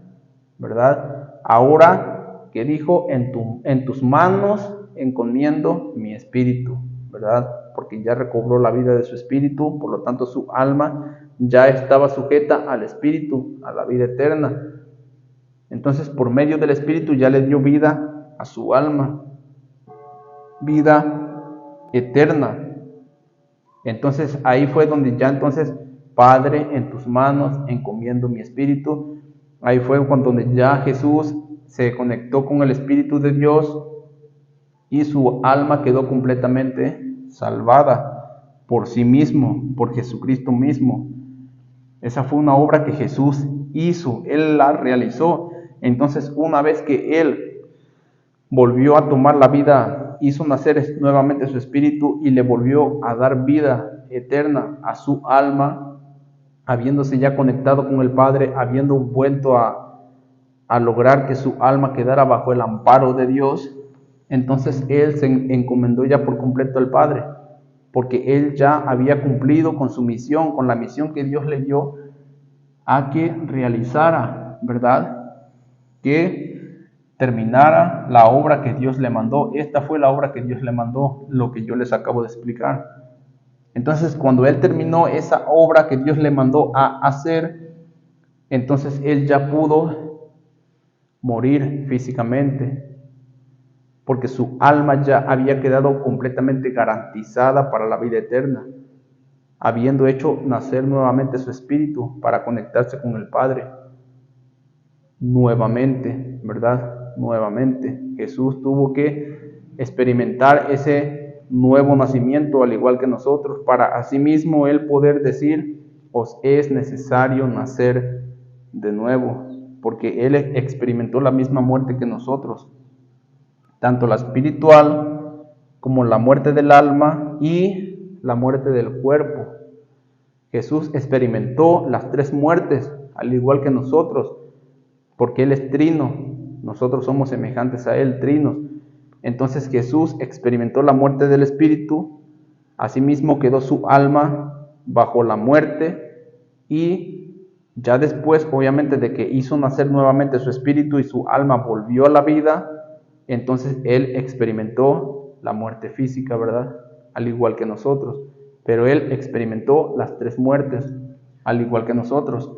¿verdad? Ahora, que dijo: en tus manos encomiendo mi espíritu, ¿verdad? Porque ya recobró la vida de su espíritu, por lo tanto su alma ya estaba sujeta al espíritu, a la vida eterna. Entonces, por medio del espíritu ya le dio vida a su alma. vida eterna. Entonces ahí fue donde ya entonces, Padre, en tus manos encomiendo mi espíritu. Ahí fue donde ya Jesús se conectó con el Espíritu de Dios y su alma quedó completamente salvada por sí mismo, por Jesucristo mismo. Esa fue una obra que Jesús hizo, Él la realizó. Entonces, una vez que Él volvió a tomar la vida, hizo nacer nuevamente su espíritu y le volvió a dar vida eterna a su alma, habiéndose ya conectado con el Padre, habiendo vuelto a lograr que su alma quedara bajo el amparo de Dios, entonces Él se encomendó ya por completo al Padre, porque Él ya había cumplido con su misión, con la misión que Dios le dio a que realizara, ¿verdad? Que terminara la obra que Dios le mandó. Esta fue la obra que Dios le mandó, lo que yo les acabo de explicar. Entonces, cuando Él terminó esa obra que Dios le mandó a hacer, entonces Él ya pudo morir físicamente, porque su alma ya había quedado completamente garantizada para la vida eterna, habiendo hecho nacer nuevamente su espíritu para conectarse con el Padre. Nuevamente, ¿verdad? Nuevamente. Jesús tuvo que experimentar ese nuevo nacimiento, al igual que nosotros, para asimismo Él poder decir: os es necesario nacer de nuevo, porque Él experimentó la misma muerte que nosotros, tanto la espiritual como la muerte del alma y la muerte del cuerpo. Jesús experimentó las tres muertes, al igual que nosotros, porque Él es trino, nosotros somos semejantes a Él, trinos. Entonces Jesús experimentó la muerte del espíritu, asimismo quedó su alma bajo la muerte, y ya después, obviamente, de que hizo nacer nuevamente su espíritu y su alma volvió a la vida, entonces Él experimentó la muerte física, ¿verdad? Al igual que nosotros. Pero Él experimentó las tres muertes, al igual que nosotros.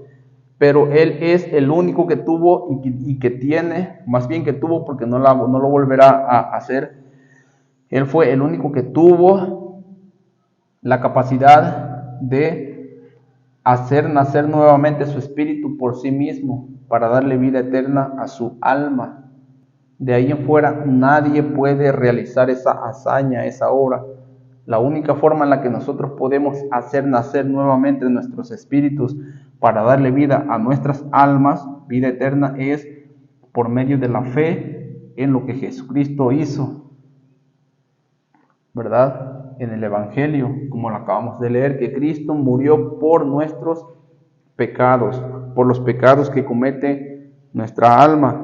Pero Él es el único que tuvo y que tiene, más bien que tuvo, porque no lo volverá a hacer. Él fue el único que tuvo la capacidad de hacer nacer nuevamente su espíritu por sí mismo, para darle vida eterna a su alma. De ahí en fuera nadie puede realizar esa hazaña, esa obra. La única forma en la que nosotros podemos hacer nacer nuevamente nuestros espíritus para darle vida a nuestras almas, vida eterna, es por medio de la fe en lo que Jesucristo hizo, ¿verdad? En el Evangelio, como lo acabamos de leer, que Cristo murió por nuestros pecados, por los pecados que comete nuestra alma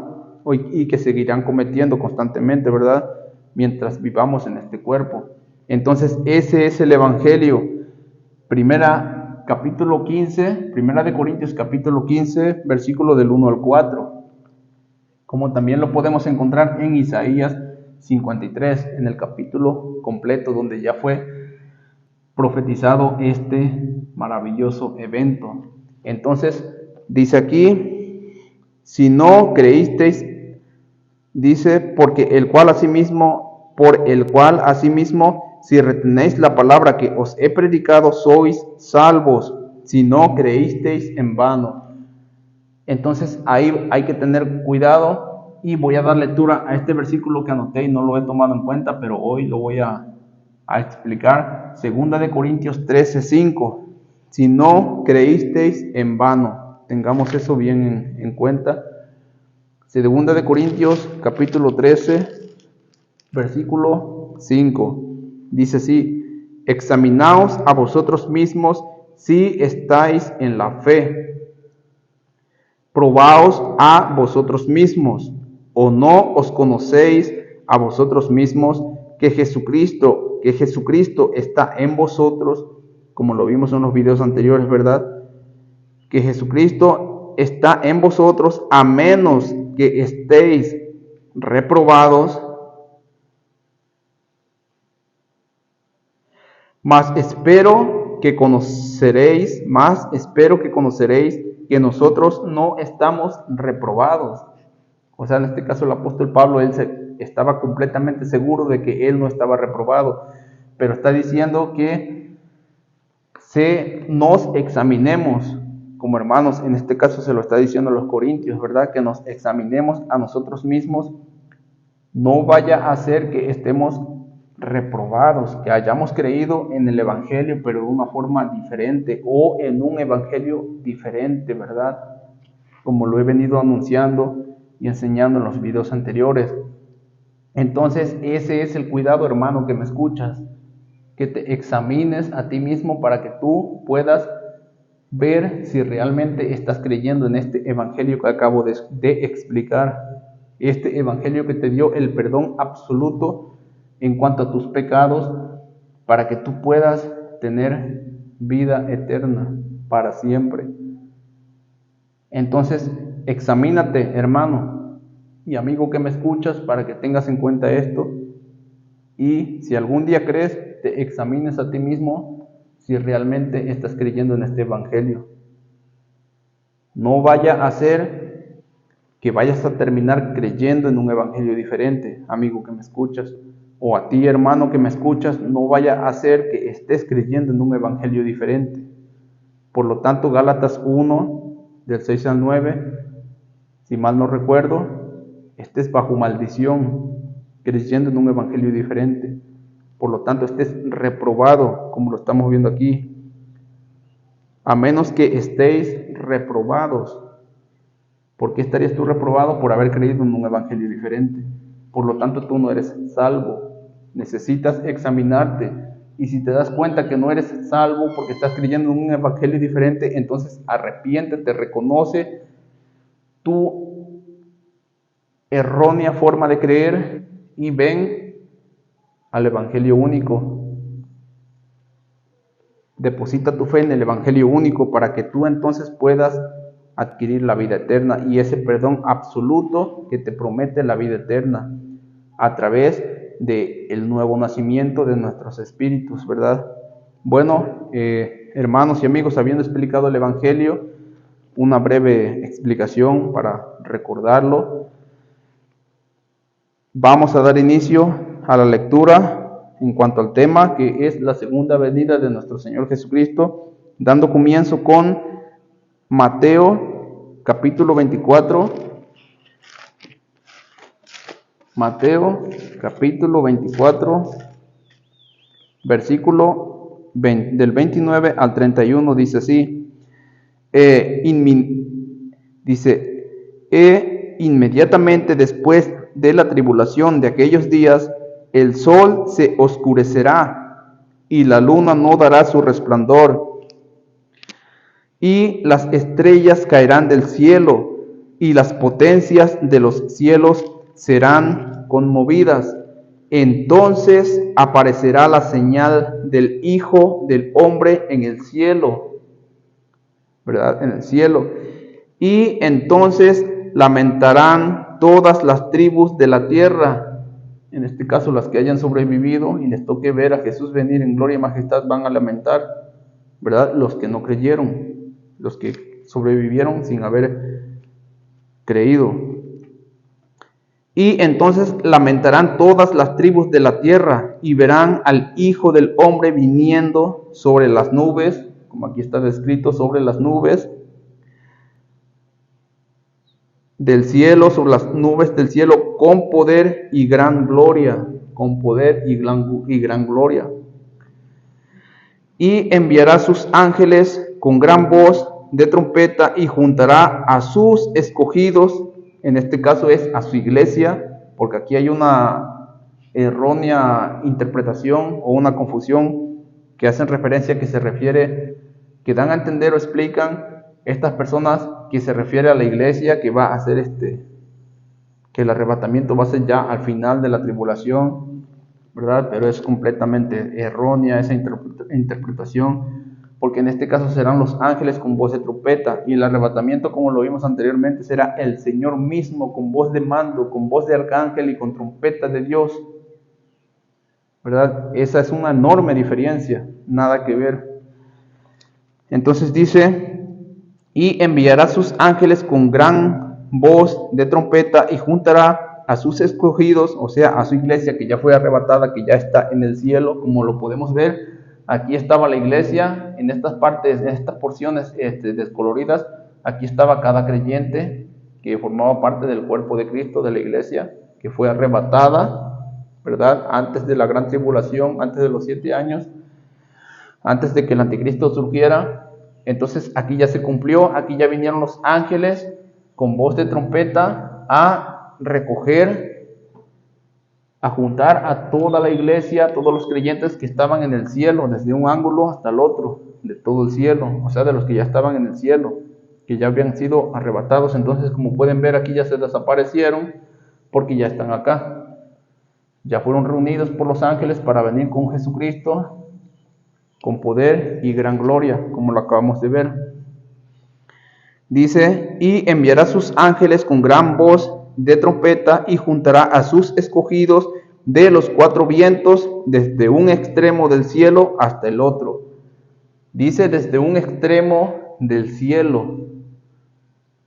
y que seguirán cometiendo constantemente, ¿verdad? Mientras vivamos en este cuerpo. Entonces ese es el Evangelio. Primera de Corintios capítulo 15, versículo del 1 al 4. Como también lo podemos encontrar en Isaías 53, en el capítulo completo donde ya fue profetizado este maravilloso evento. Entonces, dice aquí: si no creísteis, dice, por el cual asimismo, si retenéis la palabra que os he predicado, sois salvos, si no creísteis en vano. Entonces ahí hay que tener cuidado, y voy a dar lectura a este versículo que anoté y no lo he tomado en cuenta, pero hoy lo voy a explicar. Segunda de Corintios 13:5. Si no creísteis en vano. Tengamos eso bien en cuenta. Segunda de Corintios capítulo 13, versículo 5. Dice así: examinaos a vosotros mismos si estáis en la fe. Probaos a vosotros mismos, o no os conocéis a vosotros mismos que Jesucristo está en vosotros, como lo vimos en los videos anteriores, ¿verdad? Que Jesucristo está en vosotros, a menos que estéis reprobados. Mas espero que conoceréis que nosotros no estamos reprobados. O sea, en este caso el apóstol Pablo, él estaba completamente seguro de que él no estaba reprobado, pero está diciendo que nos examinemos como hermanos. En este caso se lo está diciendo a los corintios, ¿verdad? Que nos examinemos a nosotros mismos. No vaya a ser que estemos reprobados, que hayamos creído en el evangelio pero de una forma diferente, o en un evangelio diferente, ¿verdad? Como lo he venido anunciando y enseñando en los videos anteriores. Entonces ese es el cuidado, hermano, que me escuchas, que te examines a ti mismo para que tú puedas ver si realmente estás creyendo en este evangelio que acabo de explicar, este evangelio que te dio el perdón absoluto en cuanto a tus pecados, para que tú puedas tener vida eterna para siempre. Entonces, examínate, hermano y amigo que me escuchas, para que tengas en cuenta esto, y si algún día crees, te examines a ti mismo si realmente estás creyendo en este evangelio. No vaya a ser que vayas a terminar creyendo en un evangelio diferente, amigo que me escuchas, o a ti, hermano que me escuchas, no vaya a ser que estés creyendo en un evangelio diferente. Por lo tanto, Gálatas 1, del 6 al 9, si mal no recuerdo, estés bajo maldición, creyendo en un evangelio diferente. Por lo tanto, estés reprobado, como lo estamos viendo aquí. A menos que estéis reprobados. ¿Por qué estarías tú reprobado? Por haber creído en un evangelio diferente. Por lo tanto, tú no eres salvo. Necesitas examinarte. Y si te das cuenta que no eres salvo porque estás creyendo en un evangelio diferente, entonces arrepiéntete, reconoce tu errónea forma de creer y ven al evangelio único. Deposita tu fe en el evangelio único para que tú entonces puedas adquirir la vida eterna y ese perdón absoluto que te promete la vida eterna a través del nuevo nacimiento de nuestros espíritus, ¿verdad? Bueno, hermanos y amigos, habiendo explicado el evangelio, una breve explicación para recordarlo, vamos a dar inicio a la lectura en cuanto al tema, que es la segunda venida de nuestro Señor Jesucristo, dando comienzo con Mateo capítulo 24. Mateo capítulo 24, versículo del 29 al 31, dice así. Inmediatamente después de la tribulación de aquellos días, el sol se oscurecerá y la luna no dará su resplandor, y las estrellas caerán del cielo, y las potencias de los cielos serán conmovidas. Entonces aparecerá la señal del Hijo del Hombre en el cielo, ¿verdad? En el cielo. Y entonces lamentarán todas las tribus de la tierra. En este caso, las que hayan sobrevivido y les toque ver a Jesús venir en gloria y majestad van a lamentar, ¿verdad? Los que no creyeron, los que sobrevivieron sin haber creído. Y entonces lamentarán todas las tribus de la tierra y verán al Hijo del Hombre viniendo sobre las nubes, como aquí está descrito, sobre las nubes del cielo, sobre las nubes del cielo, con poder y gran gloria, con poder y gran gloria. Y enviará sus ángeles con gran voz de trompeta y juntará a sus escogidos, en este caso es a su iglesia, porque aquí hay una errónea interpretación o una confusión que hacen referencia, que se refiere, que dan a entender o explican estas personas, que se refiere a la iglesia que va a hacer que el arrebatamiento va a ser ya al final de la tribulación, ¿verdad? Pero es completamente errónea esa interpretación, porque en este caso serán los ángeles con voz de trompeta, y el arrebatamiento, como lo vimos anteriormente, será el Señor mismo con voz de mando, con voz de arcángel y con trompeta de Dios, ¿verdad? Esa es una enorme diferencia, nada que ver. Entonces dice: y enviará sus ángeles con gran voz de trompeta y juntará a sus escogidos, o sea, a su iglesia que ya fue arrebatada, que ya está en el cielo, como lo podemos ver. Aquí estaba la iglesia, en estas partes, en estas porciones descoloridas, aquí estaba cada creyente que formaba parte del cuerpo de Cristo, de la iglesia, que fue arrebatada, ¿verdad? Antes de la gran tribulación, antes de los 7 años, antes de que el anticristo surgiera. Entonces aquí ya se cumplió, aquí ya vinieron los ángeles con voz de trompeta a recoger, a juntar a toda la iglesia, a todos los creyentes que estaban en el cielo, desde un ángulo hasta el otro, de todo el cielo, o sea, de los que ya estaban en el cielo, que ya habían sido arrebatados. Entonces, como pueden ver, aquí ya se desaparecieron, porque ya están acá. Ya fueron reunidos por los ángeles para venir con Jesucristo, con poder y gran gloria, como lo acabamos de ver. Dice, y enviará sus ángeles con gran voz de trompeta y juntará a sus escogidos de los 4 vientos, desde un extremo del cielo hasta el otro. Dice desde un extremo del cielo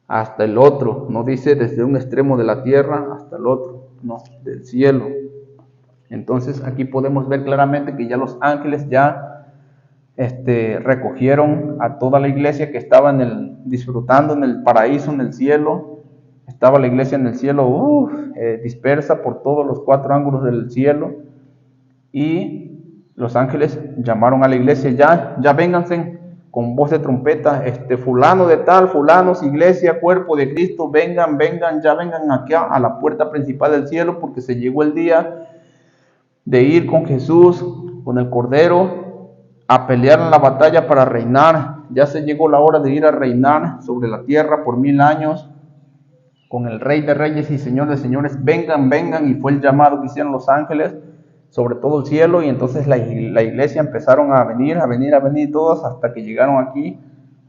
hasta el otro, no dice desde un extremo de la tierra hasta el otro, no, del cielo. Entonces aquí podemos ver claramente que ya los ángeles ya recogieron a toda la iglesia que estaba disfrutando en el paraíso, en el cielo. Estaba la iglesia en el cielo, dispersa por todos los 4 ángulos del cielo. Y los ángeles llamaron a la iglesia, ya vénganse con voz de trompeta, fulano de tal, fulanos, iglesia, cuerpo de Cristo, vengan, ya vengan aquí a la puerta principal del cielo, porque se llegó el día de ir con Jesús, con el Cordero, a pelear en la batalla para reinar. Ya se llegó la hora de ir a reinar sobre la tierra por 1000 años con el Rey de Reyes y Señor de Señores. Vengan, y fue el llamado que hicieron los ángeles sobre todo el cielo. Y entonces la iglesia empezaron a venir todos, hasta que llegaron aquí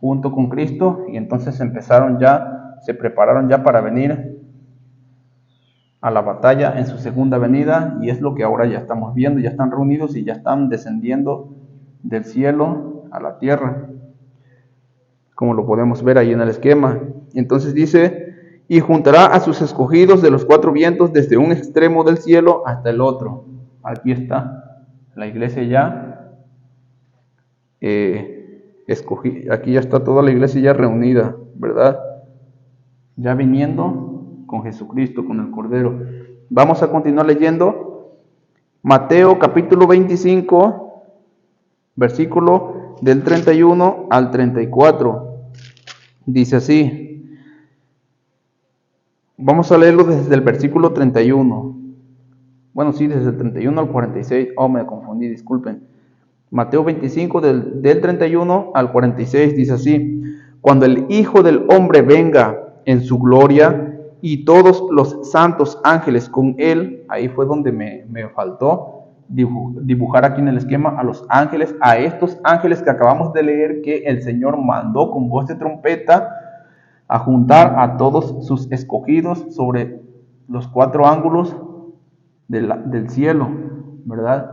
junto con Cristo, y entonces se prepararon ya para venir a la batalla en su segunda venida, y es lo que ahora ya estamos viendo. Ya están reunidos y ya están descendiendo del cielo a la tierra, como lo podemos ver ahí en el esquema. Entonces dice, y juntará a sus escogidos de los 4 vientos, desde un extremo del cielo hasta el otro. Aquí está la iglesia ya aquí ya está toda la iglesia ya reunida, ¿verdad? Ya viniendo con Jesucristo, con el Cordero. Vamos a continuar leyendo Mateo capítulo 25, versículo del 31 al 34. Dice así. Vamos a leerlo desde el versículo 31. Bueno, sí, desde el 31 al 46. Me confundí, disculpen. Mateo 25, del 31 al 46, dice así. Cuando el Hijo del Hombre venga en su gloria y todos los santos ángeles con él, ahí fue donde me faltó dibujar aquí en el esquema a los ángeles, a estos ángeles que acabamos de leer, que el Señor mandó con voz de trompeta a juntar a todos sus escogidos sobre los 4 ángulos del cielo, ¿verdad?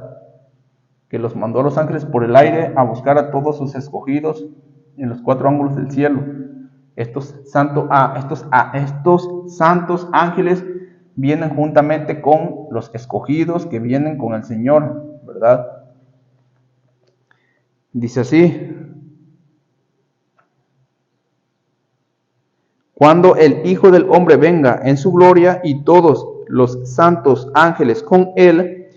Que los mandó a los ángeles por el aire a buscar a todos sus escogidos en los 4 ángulos del cielo. Estos santos ángeles vienen juntamente con los escogidos que vienen con el Señor, ¿verdad? Dice así: cuando el Hijo del Hombre venga en su gloria y todos los santos ángeles con él,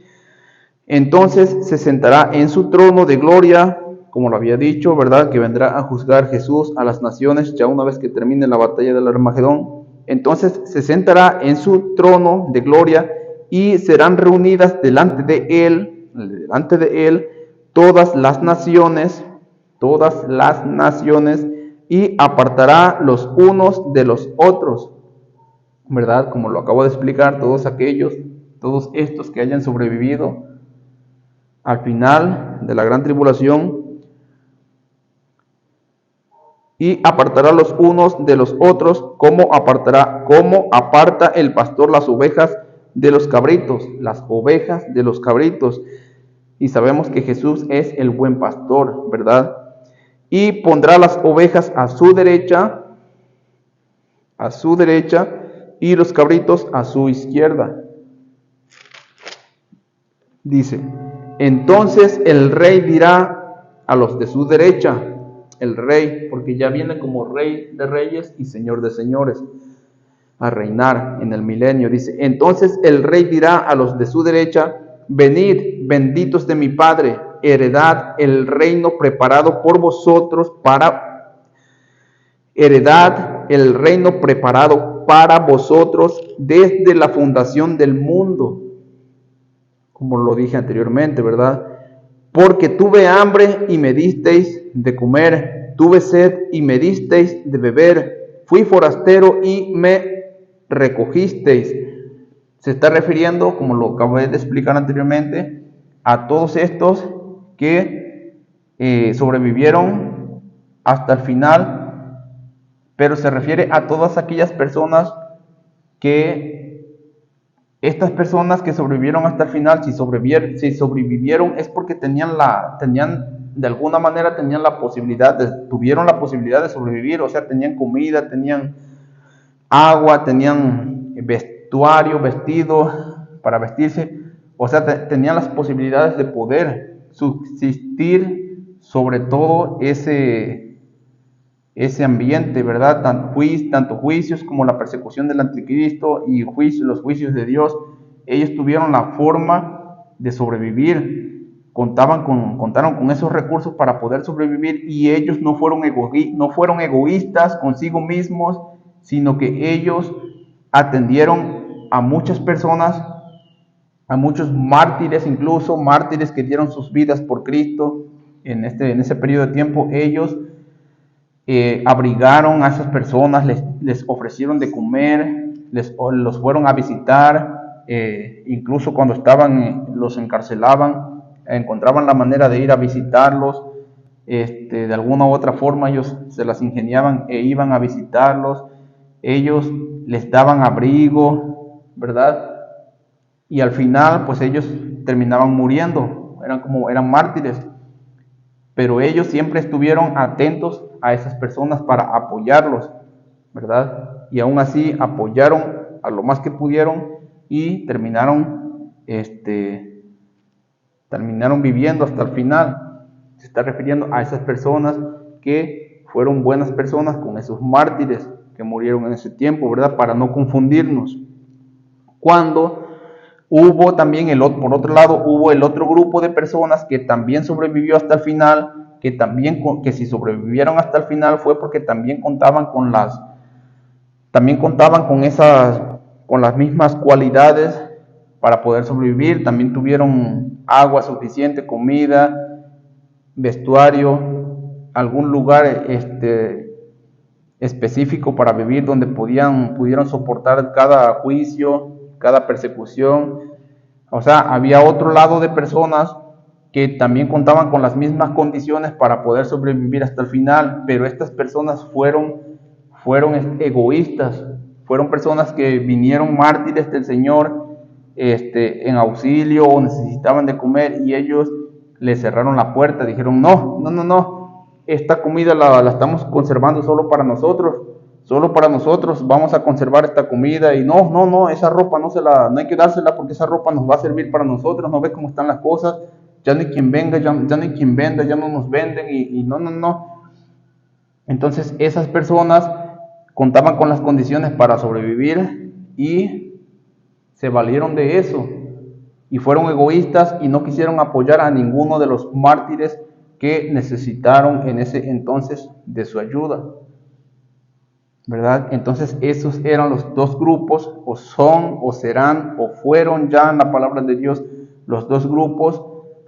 entonces se sentará en su trono de gloria, como lo había dicho, ¿verdad? Que vendrá a juzgar Jesús a las naciones ya una vez que termine la batalla del Armagedón. Entonces se sentará en su trono de gloria y serán reunidas delante de él todas las naciones, y apartará los unos de los otros, ¿verdad? Como lo acabo de explicar, todos estos que hayan sobrevivido al final de la gran tribulación, y apartará los unos de los otros, como aparta el pastor las ovejas de los cabritos, las ovejas de los cabritos. Y sabemos que Jesús es el buen pastor, ¿verdad? Y pondrá las ovejas a su derecha, y los cabritos a su izquierda. Dice, entonces el rey dirá a los de su derecha, el rey, porque ya viene como rey de reyes y señor de señores, a reinar en el milenio. Dice, entonces el rey dirá a los de su derecha, venid, benditos de mi Padre, heredad el reino preparado por vosotros para vosotros desde la fundación del mundo. Como lo dije anteriormente, ¿verdad? Porque tuve hambre y me disteis de comer, tuve sed y me disteis de beber, fui forastero y me recogisteis. Se está refiriendo, como lo acabé de explicar anteriormente, a todos estos que sobrevivieron hasta el final, pero se refiere a todas aquellas personas estas personas que sobrevivieron hasta el final, si sobrevivieron es porque tuvieron la posibilidad de sobrevivir, o sea, tenían comida, tenían agua, tenían vestuario, vestido para vestirse, o sea, tenían las posibilidades de poder subsistir sobre todo ese ambiente, ¿verdad? Tanto juicios como la persecución del anticristo y los juicios de Dios, ellos tuvieron la forma de sobrevivir, contaron con esos recursos para poder sobrevivir, y ellos no fueron egoístas consigo mismos, sino que ellos atendieron a muchas personas, a muchos mártires, incluso mártires que dieron sus vidas por Cristo en ese periodo de tiempo. Ellos abrigaron a esas personas, les ofrecieron de comer, los fueron a visitar, incluso cuando los encarcelaban, encontraban la manera de ir a visitarlos, de alguna u otra forma ellos se las ingeniaban e iban a visitarlos, ellos les daban abrigo, ¿verdad? Y al final pues ellos terminaban muriendo, eran mártires, pero ellos siempre estuvieron atentos a esas personas para apoyarlos, ¿verdad? Y aún así apoyaron a lo más que pudieron y terminaron viviendo hasta el final. Se está refiriendo a esas personas que fueron buenas personas con esos mártires que murieron en ese tiempo, ¿verdad? Para no confundirnos. Cuando hubo también por otro lado, hubo el otro grupo de personas que también sobrevivió hasta el final, que si sobrevivieron hasta el final fue porque también contaban con las mismas cualidades para poder sobrevivir, también tuvieron agua suficiente, comida, vestuario, algún lugar específico para vivir donde pudieron soportar cada juicio, cada persecución. O sea, había otro lado de personas que también contaban con las mismas condiciones para poder sobrevivir hasta el final, pero estas personas fueron egoístas, fueron personas que vinieron mártires del Señor en auxilio o necesitaban de comer, y ellos le cerraron la puerta, dijeron no, esta comida la estamos conservando solo para nosotros, vamos a conservar esta comida, y no, esa ropa no hay que dársela porque esa ropa nos va a servir para nosotros, no ves cómo están las cosas, ya no hay quien venga, ya no hay quien venda, ya no nos venden, y no. Entonces esas personas contaban con las condiciones para sobrevivir y se valieron de eso, y fueron egoístas y no quisieron apoyar a ninguno de los mártires que necesitaron en ese entonces de su ayuda, ¿verdad? Entonces esos eran los dos grupos, o son, o serán, o fueron ya en la palabra de Dios los dos grupos,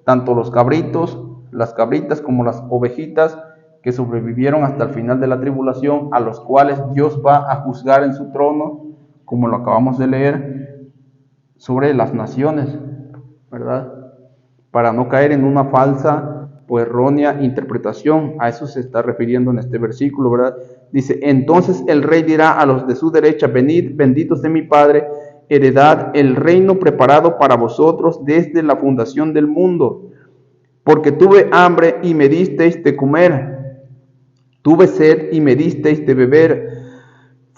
tanto los cabritos, las cabritas, como las ovejitas que sobrevivieron hasta el final de la tribulación, a los cuales Dios va a juzgar en su trono, como lo acabamos de leer, sobre las naciones, ¿verdad? Para no caer en una falsa o errónea interpretación. A eso se está refiriendo en este versículo, ¿verdad? Dice, entonces el rey dirá a los de su derecha, venid, benditos de mi Padre, heredad el reino preparado para vosotros desde la fundación del mundo. Porque tuve hambre y me disteis de comer, tuve sed y me disteis de beber,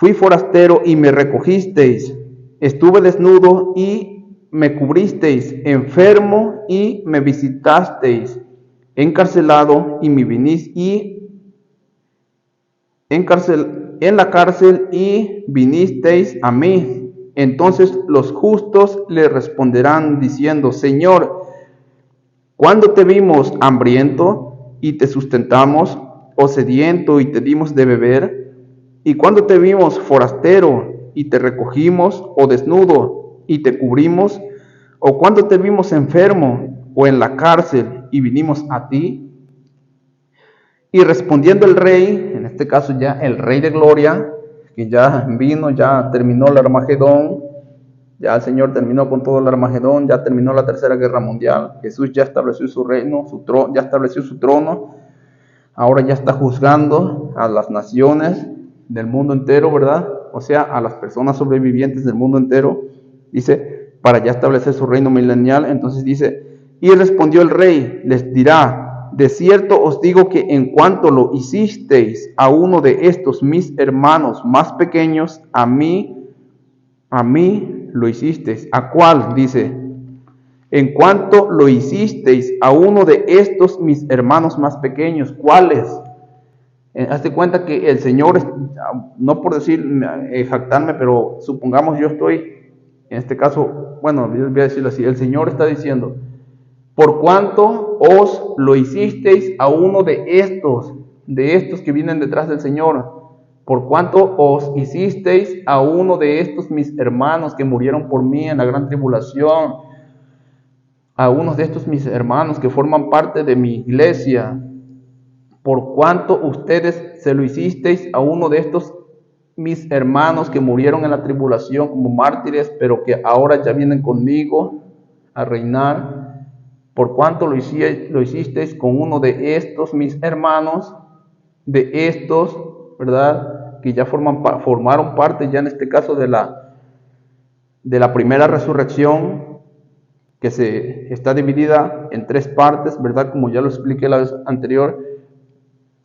Fui forastero y me recogisteis. Estuve desnudo y me cubristeis. Enfermo y me visitasteis. Encarcelado y me vinisteis. En la cárcel y vinisteis a mí. Entonces los justos le responderán diciendo: Señor, ¿cuándo te vimos hambriento y te sustentamos, o sediento y te dimos de beber? ¿Y cuándo te vimos forastero y te recogimos, o desnudo y te cubrimos? ¿O cuándo te vimos enfermo o en la cárcel y vinimos a ti? Y respondiendo el rey, en este caso ya el rey de gloria, que ya vino, ya terminó el Armagedón, ya el Señor terminó con todo el Armagedón, ya terminó la tercera guerra mundial, Jesús ya estableció su reino, ya estableció su trono, ahora ya está juzgando a las naciones del mundo entero, ¿verdad? O sea, a las personas sobrevivientes del mundo entero, dice, para ya establecer su reino milenial. Entonces dice, y respondió el rey, les dirá: de cierto os digo que en cuanto lo hicisteis a uno de estos mis hermanos más pequeños, a mí lo hicisteis. ¿A cuál? Dice, en cuanto lo hicisteis a uno de estos mis hermanos más pequeños. ¿Cuáles? Hazte cuenta que el Señor, no por decir, jactarme, pero supongamos yo estoy, en este caso, bueno, voy a decirlo así, el Señor está diciendo: por cuanto os lo hicisteis a uno de estos que vienen detrás del Señor, por cuanto os hicisteis a uno de estos mis hermanos que murieron por mí en la gran tribulación, a unos de estos mis hermanos que forman parte de mi iglesia, por cuanto ustedes se lo hicisteis a uno de estos mis hermanos que murieron en la tribulación como mártires, pero que ahora ya vienen conmigo a reinar, por cuanto lo hicisteis con uno de estos mis hermanos, de estos, ¿verdad?, que ya formaron parte, ya en este caso, de la primera resurrección, que se está dividida en tres partes, ¿verdad?, como ya lo expliqué la vez anterior.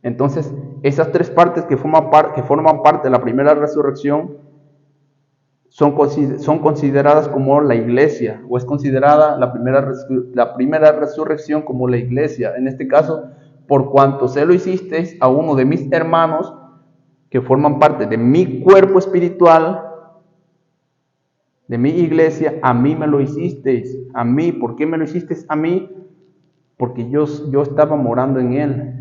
Entonces, esas tres partes que forman parte de la primera resurrección son consideradas como la iglesia, o es considerada la primera resurrección como la iglesia. En este caso, por cuanto se lo hicisteis a uno de mis hermanos que forman parte de mi cuerpo espiritual, de mi iglesia, a mí me lo hicisteis. A mí, ¿por qué me lo hicisteis a mí? Porque yo estaba morando en él,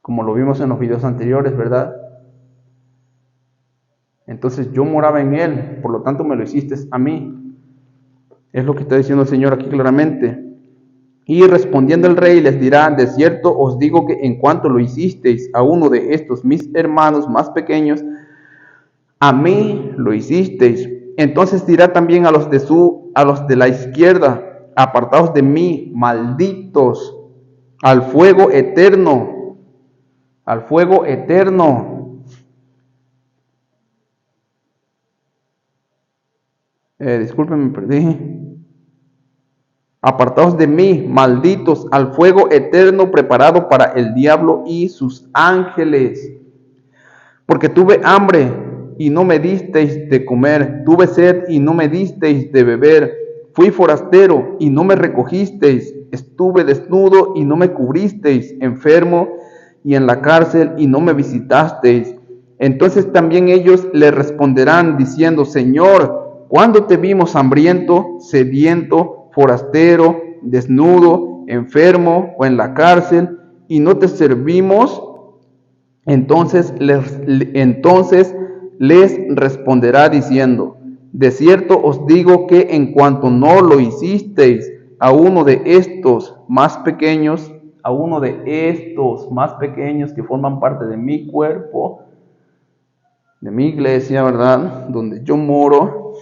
como lo vimos en los videos anteriores, ¿verdad? Entonces yo moraba en él, por lo tanto me lo hiciste a mí. Es lo que está diciendo el Señor aquí claramente. Y respondiendo el rey les dirá: de cierto os digo que en cuanto lo hicisteis a uno de estos mis hermanos más pequeños, a mí lo hicisteis. Entonces dirá también a los de la izquierda: apartaos de mí, malditos, al fuego eterno. Al fuego eterno. Disculpen, me perdí. Apartaos de mí, malditos, al fuego eterno preparado para el diablo y sus ángeles. Porque tuve hambre y no me disteis de comer, tuve sed y no me disteis de beber, fui forastero y no me recogisteis, estuve desnudo y no me cubristeis, enfermo y en la cárcel y no me visitasteis. Entonces también ellos le responderán diciendo: Señor, ¿cuándo te vimos hambriento, sediento, forastero, desnudo, enfermo o en la cárcel y no te servimos? Entonces les responderá diciendo: de cierto os digo que en cuanto no lo hicisteis a uno de estos más pequeños, que forman parte de mi cuerpo, de mi iglesia, ¿verdad?, donde yo moro,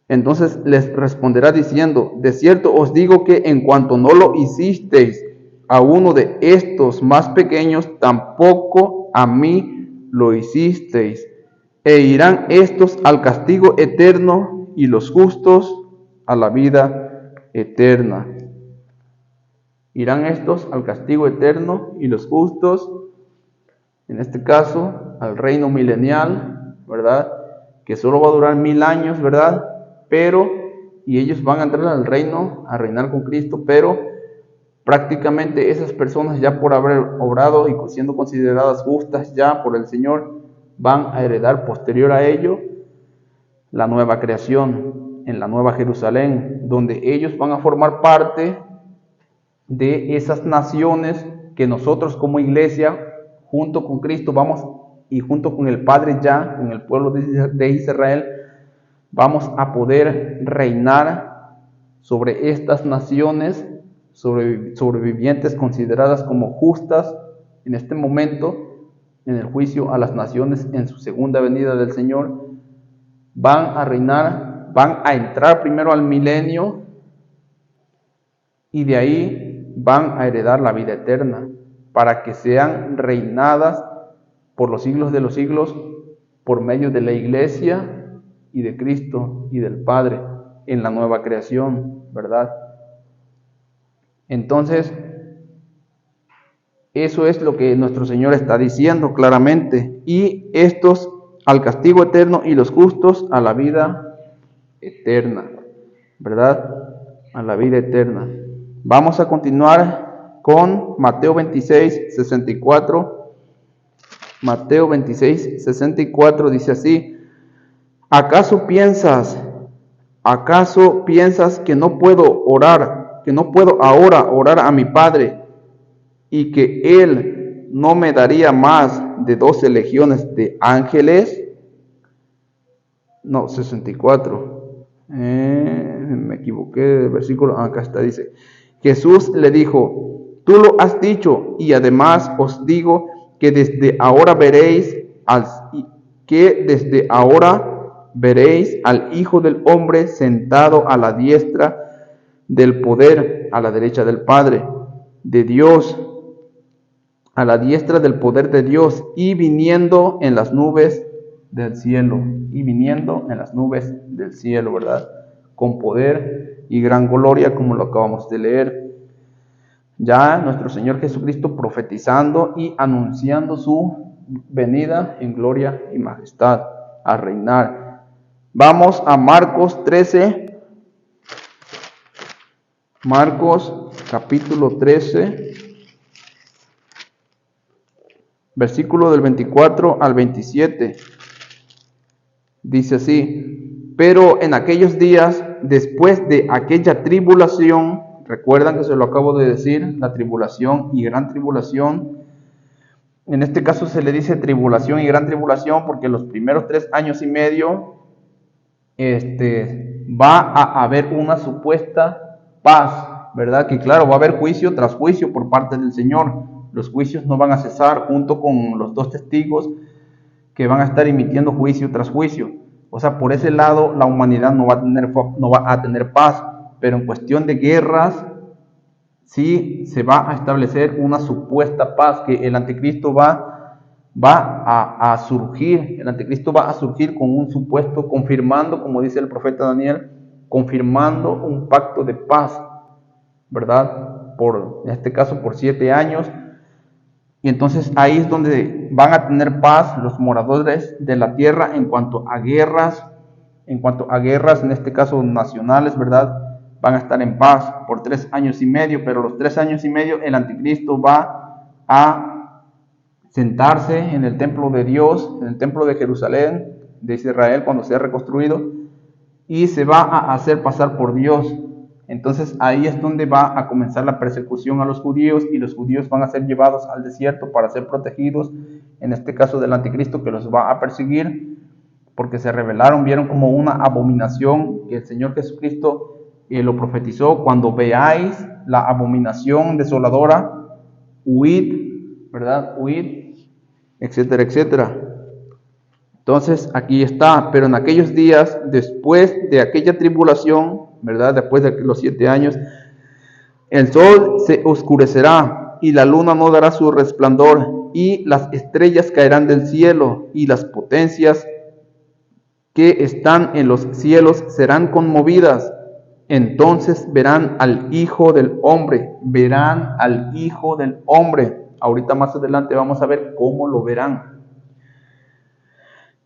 entonces les responderá diciendo: de cierto os digo que en cuanto no lo hicisteis a uno de estos más pequeños, tampoco a mí lo hicisteis. E irán estos al castigo eterno y los justos a la vida eterna. Irán estos al castigo eterno y los justos en este caso, al reino milenial, ¿verdad? Que solo va a durar 1000 años, ¿verdad? Y ellos van a entrar al reino, a reinar con Cristo, pero prácticamente esas personas, ya por haber obrado y siendo consideradas justas ya por el Señor, van a heredar posterior a ello la nueva creación en la Nueva Jerusalén, donde ellos van a formar parte de esas naciones que nosotros como iglesia, junto con Cristo, vamos, y junto con el Padre ya, con el pueblo de Israel, vamos a poder reinar sobre estas naciones sobrevivientes consideradas como justas en este momento, en el juicio a las naciones en su segunda venida del Señor. Van a reinar, van a entrar primero al milenio y de ahí van a heredar la vida eterna, para que sean reinadas por los siglos de los siglos por medio de la iglesia y de Cristo y del Padre en la nueva creación, ¿verdad? Entonces, eso es lo que nuestro Señor está diciendo claramente. Y estos al castigo eterno y los justos a la vida eterna, ¿verdad? A la vida eterna. Vamos a continuar con Mateo 26, 64. Mateo 26, 64 dice así: ¿Acaso piensas que no puedo ahora orar a mi Padre y que Él no me daría más de 12 legiones de ángeles? No, 64. Me equivoqué del versículo. Acá está, dice: Jesús le dijo: Tú lo has dicho, y además os digo que desde ahora veréis al Hijo del Hombre sentado a la diestra del poder, a la derecha del Padre, de Dios, a la diestra del poder de Dios, y viniendo en las nubes del cielo, ¿verdad? Con poder y gran gloria, como lo acabamos de leer. Ya nuestro Señor Jesucristo profetizando y anunciando su venida en gloria y majestad a reinar. Vamos a Marcos 13. Marcos capítulo 13, versículo del 24 al 27. Dice así: Pero en aquellos días, después de aquella tribulación, recuerdan que se lo acabo de decir, la tribulación y gran tribulación. En este caso se le dice tribulación y gran tribulación porque los primeros 3 años y medio va a haber una supuesta paz, ¿verdad? Que claro, va a haber juicio tras juicio por parte del Señor. Los juicios no van a cesar, junto con los 2 testigos que van a estar emitiendo juicio tras juicio. O sea, por ese lado la humanidad no va a tener paz, pero en cuestión de guerras sí se va a establecer una supuesta paz, que el anticristo va a surgir. El anticristo va a surgir con un supuesto, confirmando, como dice el profeta Daniel, confirmando un pacto de paz, ¿verdad? En este caso por 7 años. Y entonces ahí es donde van a tener paz los moradores de la tierra en cuanto a guerras, en este caso nacionales, ¿verdad? Van a estar en paz por 3 años y medio, pero los 3 años y medio el anticristo va a sentarse en el templo de Dios, en el templo de Jerusalén, de Israel, cuando sea reconstruido, y se va a hacer pasar por Dios. Entonces ahí es donde va a comenzar la persecución a los judíos, y los judíos van a ser llevados al desierto para ser protegidos, en este caso del anticristo, que los va a perseguir, porque se rebelaron, vieron como una abominación, que el Señor Jesucristo lo profetizó: cuando veáis la abominación desoladora, huid, ¿verdad? Huid, etcétera, etcétera. Entonces aquí está: pero en aquellos días, después de aquella tribulación, ¿verdad? Después de los 7 años, el sol se oscurecerá y la luna no dará su resplandor, y las estrellas caerán del cielo, y las potencias que están en los cielos serán conmovidas. Entonces verán al Hijo del Hombre Ahorita más adelante vamos a ver cómo lo verán.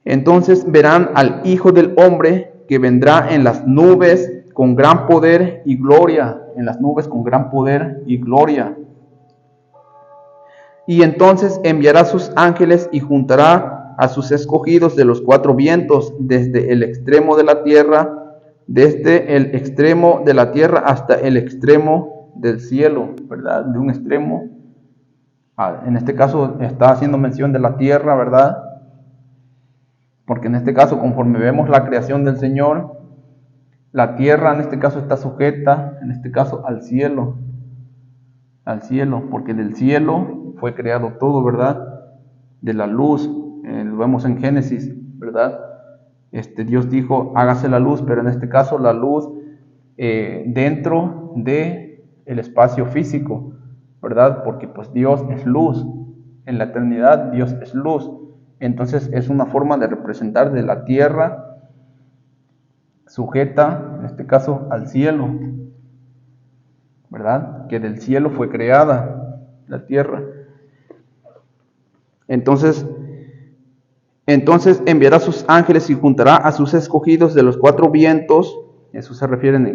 Entonces verán al Hijo del Hombre que vendrá en las nubes con gran poder y gloria. En las nubes con gran poder y gloria. Y entonces enviará sus ángeles y juntará a sus escogidos de los cuatro vientos, desde el extremo de la tierra, hasta el extremo del cielo, ¿verdad? De un extremo, en este caso está haciendo mención de la tierra, ¿verdad? Porque en este caso, conforme vemos la creación del Señor, la tierra en este caso está sujeta, en este caso al cielo, porque del cielo fue creado todo, ¿verdad? De la luz, lo vemos en Génesis, ¿verdad? Dios dijo, hágase la luz, pero en este caso la luz dentro de el espacio físico, ¿verdad? Porque pues Dios es luz, en la eternidad Dios es luz, entonces es una forma de representar de la tierra sujeta, en este caso al cielo, ¿verdad? Que del cielo fue creada la tierra. Entonces enviará sus ángeles y juntará a sus escogidos de los cuatro vientos, eso se refiere en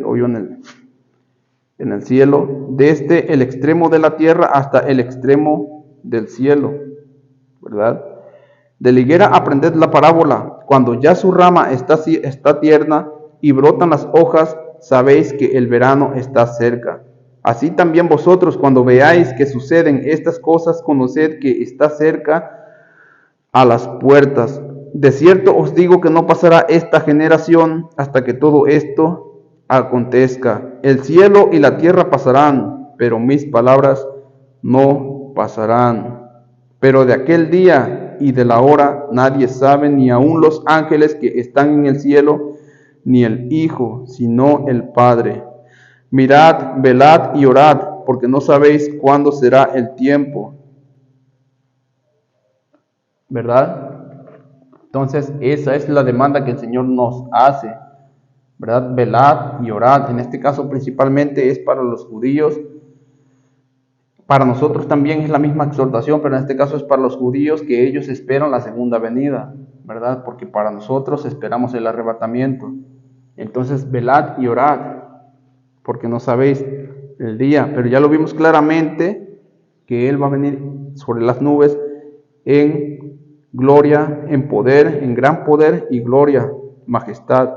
el cielo, desde el extremo de la tierra hasta el extremo del cielo, ¿verdad? De la higuera aprended la parábola, cuando ya su rama está tierna y brotan las hojas, sabéis que el verano está cerca. Así también vosotros, cuando veáis que suceden estas cosas, conoced que está cerca a las puertas. De cierto os digo que no pasará esta generación hasta que todo esto acontezca. El cielo y la tierra pasarán, pero mis palabras no pasarán. Pero de aquel día y de la hora nadie sabe, ni aun los ángeles que están en el cielo, ni el Hijo, sino el Padre. Mirad, velad y orad, porque no sabéis cuándo será el tiempo. ¿Verdad? Entonces esa es la demanda que el Señor nos hace, ¿verdad? Velad y orad. En este caso principalmente es para los judíos. Para nosotros también es la misma exhortación, pero en este caso es para los judíos, que ellos esperan la segunda venida, ¿verdad? Porque para nosotros esperamos el arrebatamiento. Entonces velad y orad, porque no sabéis el día. Pero ya lo vimos claramente que Él va a venir sobre las nubes en gloria, en poder, en gran poder y gloria, majestad.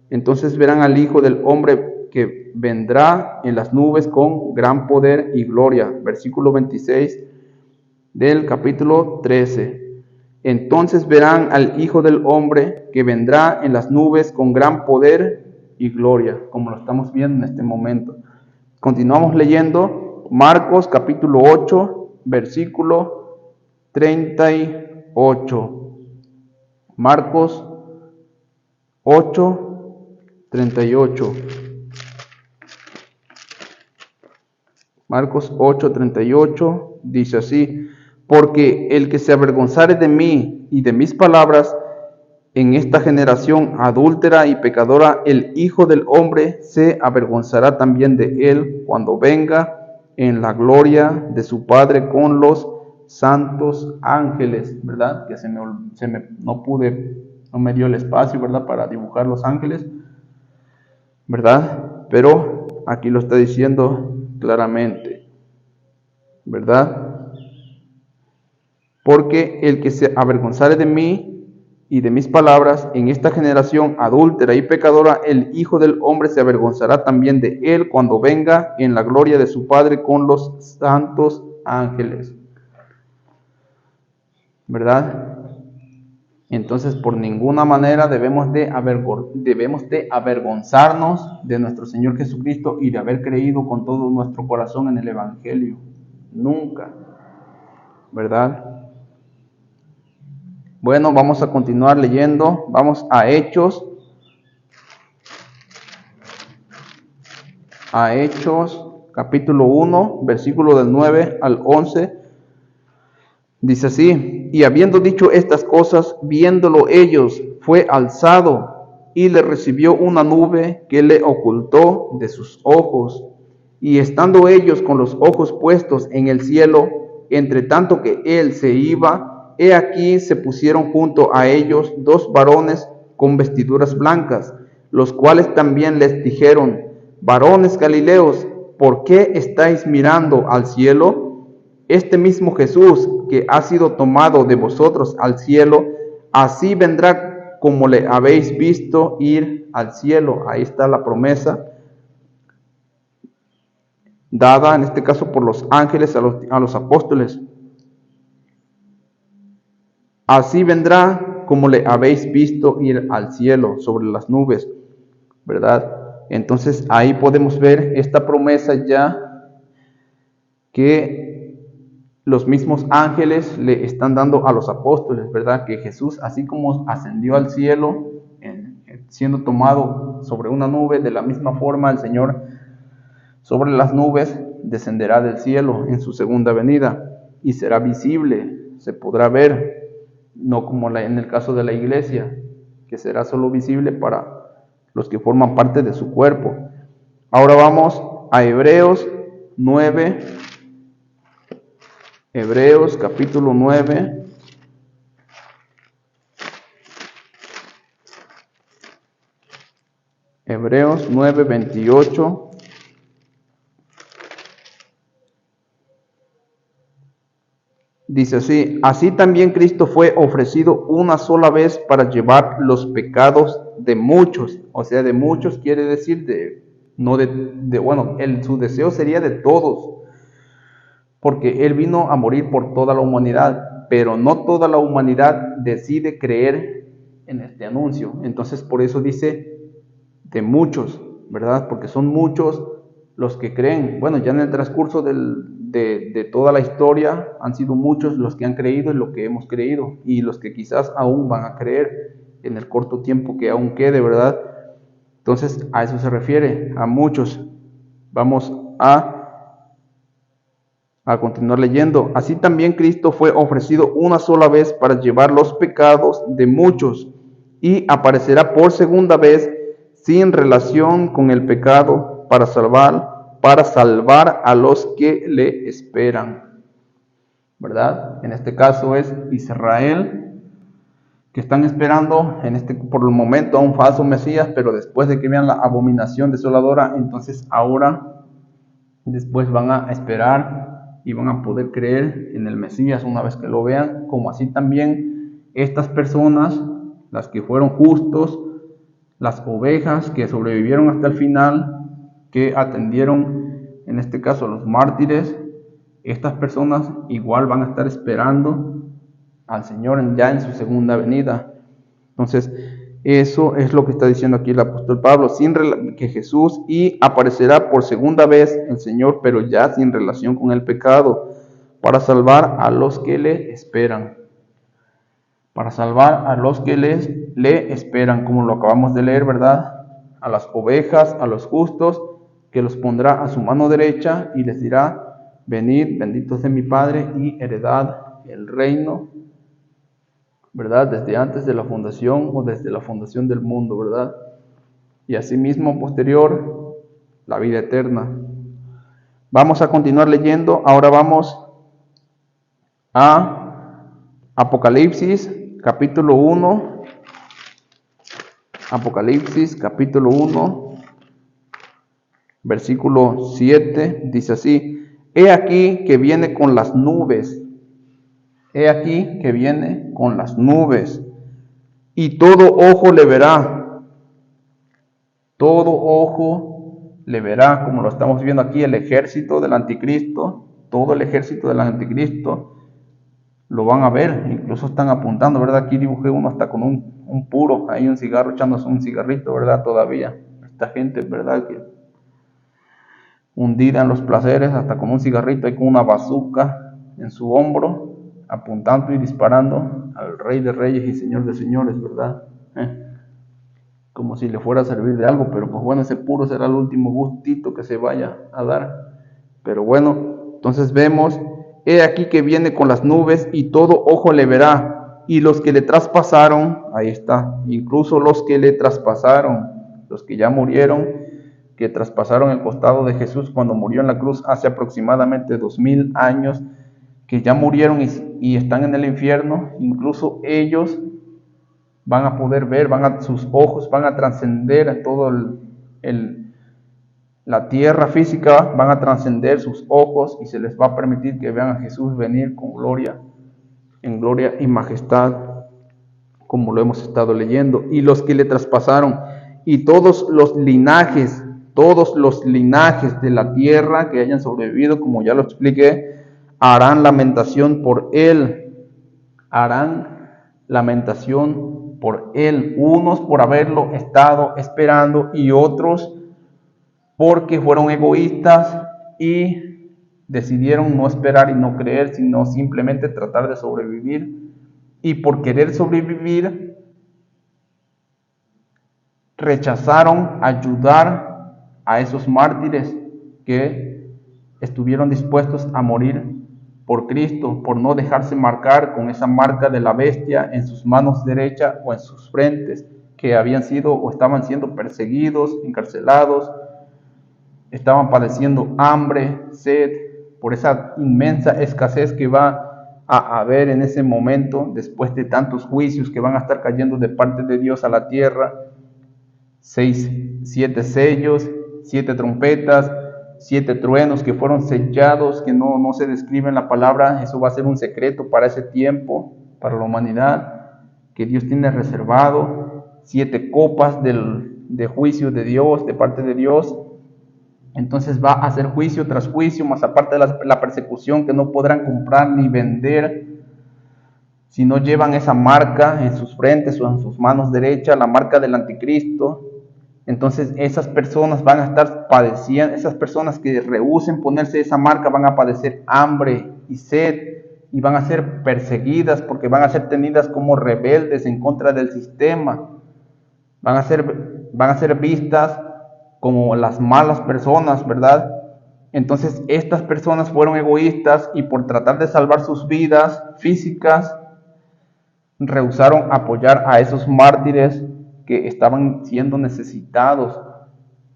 Entonces verán al Hijo del Hombre que vendrá en las nubes con gran poder y gloria. Versículo 26 del capítulo 13. Entonces verán al Hijo del Hombre que vendrá en las nubes con gran poder y gloria, como lo estamos viendo en este momento. Continuamos leyendo Marcos capítulo 8, versículo 38. Marcos 8, 38. Marcos 8, 38 dice así: porque el que se avergonzare de mí y de mis palabras en esta generación adúltera y pecadora, el Hijo del Hombre se avergonzará también de él cuando venga en la gloria de su Padre con los santos ángeles, ¿verdad? Que no me dio el espacio, ¿verdad? Para dibujar los ángeles, ¿verdad? Pero aquí lo está diciendo claramente, ¿verdad? Porque el que se avergonzare de mí y de mis palabras en esta generación adúltera y pecadora, el Hijo del Hombre se avergonzará también de él cuando venga en la gloria de su Padre con los santos ángeles, ¿verdad? Entonces, por ninguna manera debemos de avergonzarnos de nuestro Señor Jesucristo y de haber creído con todo nuestro corazón en el Evangelio. Nunca, ¿verdad? Bueno, vamos a continuar leyendo. Vamos a Hechos. A Hechos, capítulo 1, versículo del 9 al 11. Dice así: y habiendo dicho estas cosas, viéndolo ellos, fue alzado, y le recibió una nube que le ocultó de sus ojos. Y estando ellos con los ojos puestos en el cielo, entre tanto que él se iba, he aquí se pusieron junto a ellos 2 varones con vestiduras blancas, los cuales también les dijeron: varones Galileos, ¿por qué estáis mirando al cielo? Este mismo Jesús que ha sido tomado de vosotros al cielo, así vendrá como le habéis visto ir al cielo. Ahí está la promesa dada en este caso por los ángeles a los apóstoles. Así vendrá como le habéis visto ir al cielo sobre las nubes, ¿verdad? Entonces ahí podemos ver esta promesa ya que los mismos ángeles le están dando a los apóstoles, ¿verdad? Que Jesús, así como ascendió al cielo, siendo tomado sobre una nube, de la misma forma el Señor sobre las nubes descenderá del cielo en su segunda venida y será visible, se podrá ver, no como en el caso de la iglesia, que será solo visible para los que forman parte de su cuerpo. Ahora vamos a Hebreos 9, Hebreos capítulo 9. Hebreos 9, 28. Dice así: así también Cristo fue ofrecido una sola vez para llevar los pecados de muchos. O sea, de muchos quiere decir su deseo sería de todos, porque Él vino a morir por toda la humanidad, pero no toda la humanidad decide creer en este anuncio. Entonces por eso dice de muchos, ¿verdad? Porque son muchos los que creen. Bueno, ya en el transcurso de toda la historia han sido muchos los que han creído en lo que hemos creído y los que quizás aún van a creer en el corto tiempo que aún quede, ¿verdad? Entonces a eso se refiere, a muchos. Vamos a continuar leyendo. Así también Cristo fue ofrecido una sola vez para llevar los pecados de muchos y aparecerá por segunda vez sin relación con el pecado para salvar a los que le esperan, ¿verdad? En este caso es Israel, que están esperando por el momento a un falso Mesías, pero después de que vean la abominación desoladora, entonces ahora después van a esperar y van a poder creer en el Mesías una vez que lo vean, como así también estas personas, las que fueron justos, las ovejas que sobrevivieron hasta el final, que atendieron en este caso a los mártires, estas personas igual van a estar esperando al Señor ya en su segunda venida. Entonces eso es lo que está diciendo aquí el apóstol Pablo, que Jesús y aparecerá por segunda vez el Señor, pero ya sin relación con el pecado, para salvar a los que le esperan. Para salvar a los que le esperan, como lo acabamos de leer, ¿verdad? A las ovejas, a los justos, que los pondrá a su mano derecha y les dirá: venid, benditos de mi Padre, y heredad el reino, ¿verdad? Desde antes de la fundación o desde la fundación del mundo, ¿verdad? Y asimismo, posterior, la vida eterna. Vamos a continuar leyendo. Ahora vamos a Apocalipsis, capítulo 1. Apocalipsis, capítulo 1, versículo 7, dice así: he aquí que viene con las nubes. He aquí que viene con las nubes, y todo ojo le verá. Todo ojo le verá, como lo estamos viendo aquí, el ejército del anticristo. Todo el ejército del anticristo lo van a ver, incluso están apuntando, ¿verdad? Aquí dibujé uno hasta con un puro, ahí un cigarro, echándose un cigarrito, ¿verdad? Todavía, esta gente, ¿verdad? Que hundida en los placeres, hasta con un cigarrito y con una bazuca en su hombro, apuntando y disparando al Rey de Reyes y Señor de Señores, ¿verdad? Como si le fuera a servir de algo, pero pues bueno, ese puro será el último gustito que se vaya a dar. Pero bueno, entonces vemos: he aquí que viene con las nubes, y todo ojo le verá, y los que le traspasaron, ahí está, incluso los que le traspasaron, los que ya murieron, que traspasaron el costado de Jesús cuando murió en la cruz hace aproximadamente 2000 años, que ya murieron y están en el infierno, incluso ellos van a poder ver, sus ojos van a trascender a todo la tierra física, van a trascender sus ojos y se les va a permitir que vean a Jesús venir con gloria, en gloria y majestad, como lo hemos estado leyendo. Y los que le traspasaron, y todos los linajes de la tierra que hayan sobrevivido, como ya lo expliqué, harán lamentación por él, unos por haberlo estado esperando y otros porque fueron egoístas y decidieron no esperar y no creer, sino simplemente tratar de sobrevivir. Y por querer sobrevivir, rechazaron ayudar a esos mártires que estuvieron dispuestos a morir por Cristo, por no dejarse marcar con esa marca de la bestia en sus manos derecha o en sus frentes, que habían sido o estaban siendo perseguidos, encarcelados, estaban padeciendo hambre, sed, por esa inmensa escasez que va a haber en ese momento, después de tantos juicios que van a estar cayendo de parte de Dios a la tierra. 7 sellos, 7 trompetas, 7 truenos que fueron sellados, que no se describe en la palabra. Eso va a ser un secreto para ese tiempo, para la humanidad, que Dios tiene reservado. 7 copas de juicio de Dios, de parte de Dios. Entonces va a hacer juicio tras juicio, más aparte de la persecución que no podrán comprar ni vender si no llevan esa marca en sus frentes o en sus manos derechas, la marca del anticristo. Entonces esas personas van a estar padeciendo, esas personas que rehúsen ponerse esa marca van a padecer hambre y sed y van a ser perseguidas porque van a ser tenidas como rebeldes en contra del sistema. Van a ser vistas como las malas personas, ¿verdad? Entonces estas personas fueron egoístas y por tratar de salvar sus vidas físicas, rehusaron apoyar a esos mártires que estaban siendo necesitados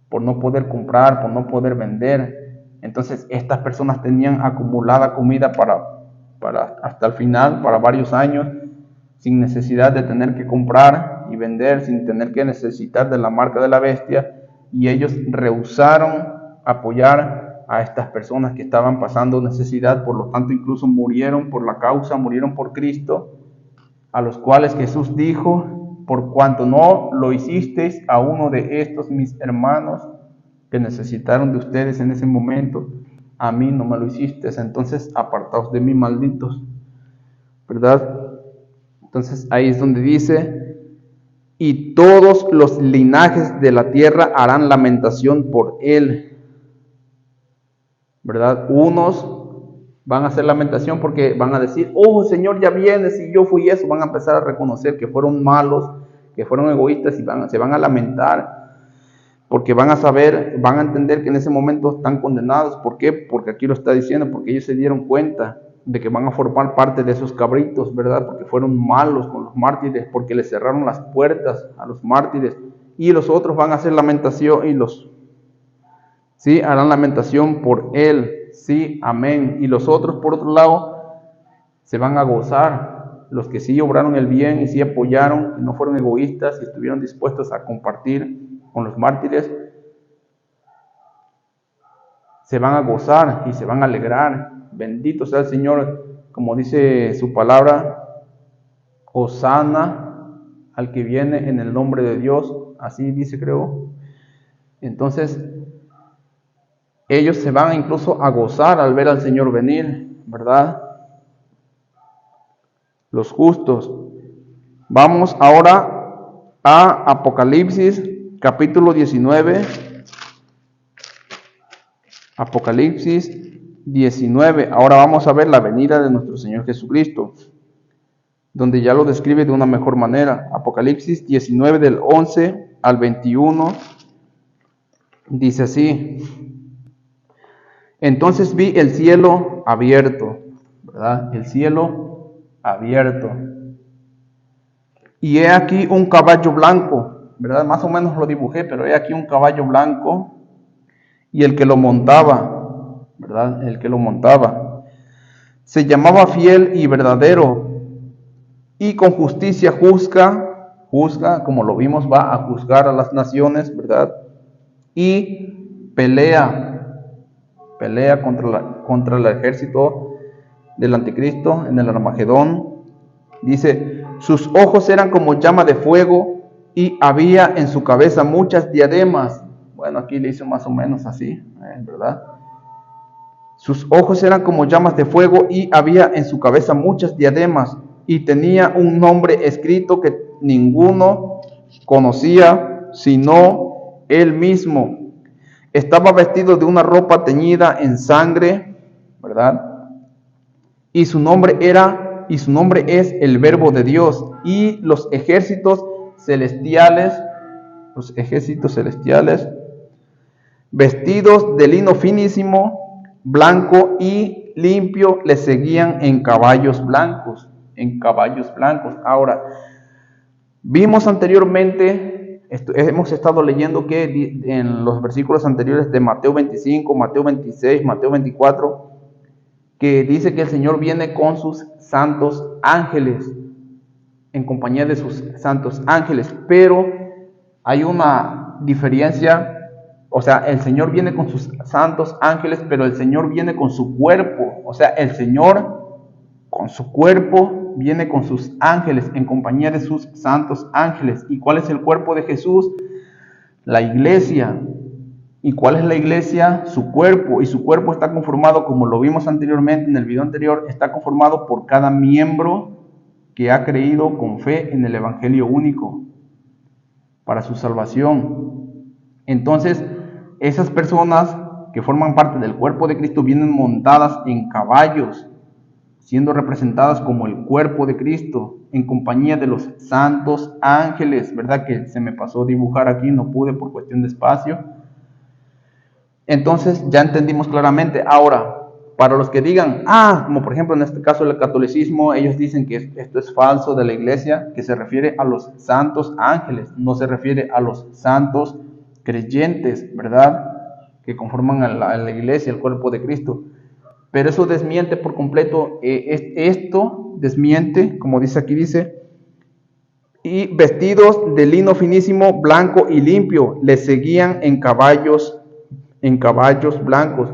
por no poder comprar, por no poder vender. Entonces estas personas tenían acumulada comida para hasta el final, para varios años, sin necesidad de tener que comprar y vender, sin tener que necesitar de la marca de la bestia. Y ellos rehusaron apoyar a estas personas que estaban pasando necesidad, por lo tanto incluso murieron por la causa, murieron por Cristo, a los cuales Jesús dijo: por cuanto no lo hicisteis a uno de estos mis hermanos que necesitaron de ustedes en ese momento, a mí no me lo hicisteis, entonces apartaos de mí, malditos, ¿verdad? Entonces ahí es donde dice: y todos los linajes de la tierra harán lamentación por él, ¿verdad? Unos van a hacer lamentación porque van a decir: oh Señor, ya vienes, y yo fui eso. Van a empezar a reconocer que fueron malos, que fueron egoístas, y se van a lamentar porque van a saber, van a entender que en ese momento están condenados. ¿Por qué? Porque aquí lo está diciendo, porque ellos se dieron cuenta de que van a formar parte de esos cabritos, ¿verdad? Porque fueron malos con los mártires, porque les cerraron las puertas a los mártires, y los otros van a hacer lamentación sí, harán lamentación por él. Sí, amén. Y los otros, por otro lado, se van a gozar. Los que sí obraron el bien y sí apoyaron, y no fueron egoístas y estuvieron dispuestos a compartir con los mártires, se van a gozar y se van a alegrar. Bendito sea el Señor, como dice su palabra: Hosana al que viene en el nombre de Dios. Así dice, creo. Entonces ellos se van incluso a gozar al ver al Señor venir, ¿verdad? Los justos. Vamos ahora a Apocalipsis capítulo 19. Apocalipsis 19. Ahora vamos a ver la venida de nuestro Señor Jesucristo, donde ya lo describe de una mejor manera. Apocalipsis 19 del 11 al 21 dice así: entonces vi el cielo abierto, ¿verdad? El cielo abierto. Y he aquí un caballo blanco, ¿verdad? Más o menos lo dibujé, pero he aquí un caballo blanco, y el que lo montaba, ¿verdad? El que lo montaba Se llamaba fiel y verdadero, y con justicia juzga, como lo vimos, va a juzgar a las naciones, ¿verdad? Y pelea contra el ejército del anticristo en el Armagedón. Dice, sus ojos eran como llama de fuego y había en su cabeza muchas diademas. Bueno, aquí le hizo más o menos así, ¿verdad? Sus ojos eran como llamas de fuego y había en su cabeza muchas diademas y tenía un nombre escrito que ninguno conocía sino él mismo. Estaba vestido de una ropa teñida en sangre, ¿verdad? Y su nombre es el Verbo de Dios. Y los ejércitos celestiales, vestidos de lino finísimo, blanco y limpio, le seguían en caballos blancos. Ahora, vimos anteriormente, hemos estado leyendo que en los versículos anteriores de Mateo 25, Mateo 26, Mateo 24, que dice que el Señor viene con sus santos ángeles, en compañía de sus santos ángeles, pero hay una diferencia. O sea, el Señor viene con sus santos ángeles, pero el Señor viene con su cuerpo. O sea, el Señor con su cuerpo viene con sus ángeles, en compañía de sus santos ángeles. ¿Y cuál es el cuerpo de Jesús? La iglesia. ¿Y cuál es la iglesia? Su cuerpo. Y su cuerpo está conformado, como lo vimos anteriormente en el video anterior, está conformado por cada miembro que ha creído con fe en el Evangelio único para su salvación. Entonces, esas personas que forman parte del cuerpo de Cristo vienen montadas en caballos, siendo representadas como el cuerpo de Cristo, en compañía de los santos ángeles, ¿verdad? Que se me pasó dibujar aquí, no pude por cuestión de espacio. Entonces, ya entendimos claramente. Ahora, para los que digan, como por ejemplo en este caso el catolicismo, ellos dicen que esto es falso de la iglesia, que se refiere a los santos ángeles, no se refiere a los santos creyentes, ¿verdad? Que conforman a la iglesia, el cuerpo de Cristo. Pero eso desmiente por completo, esto desmiente, como dice aquí, y vestidos de lino finísimo, blanco y limpio, le seguían en caballos blancos.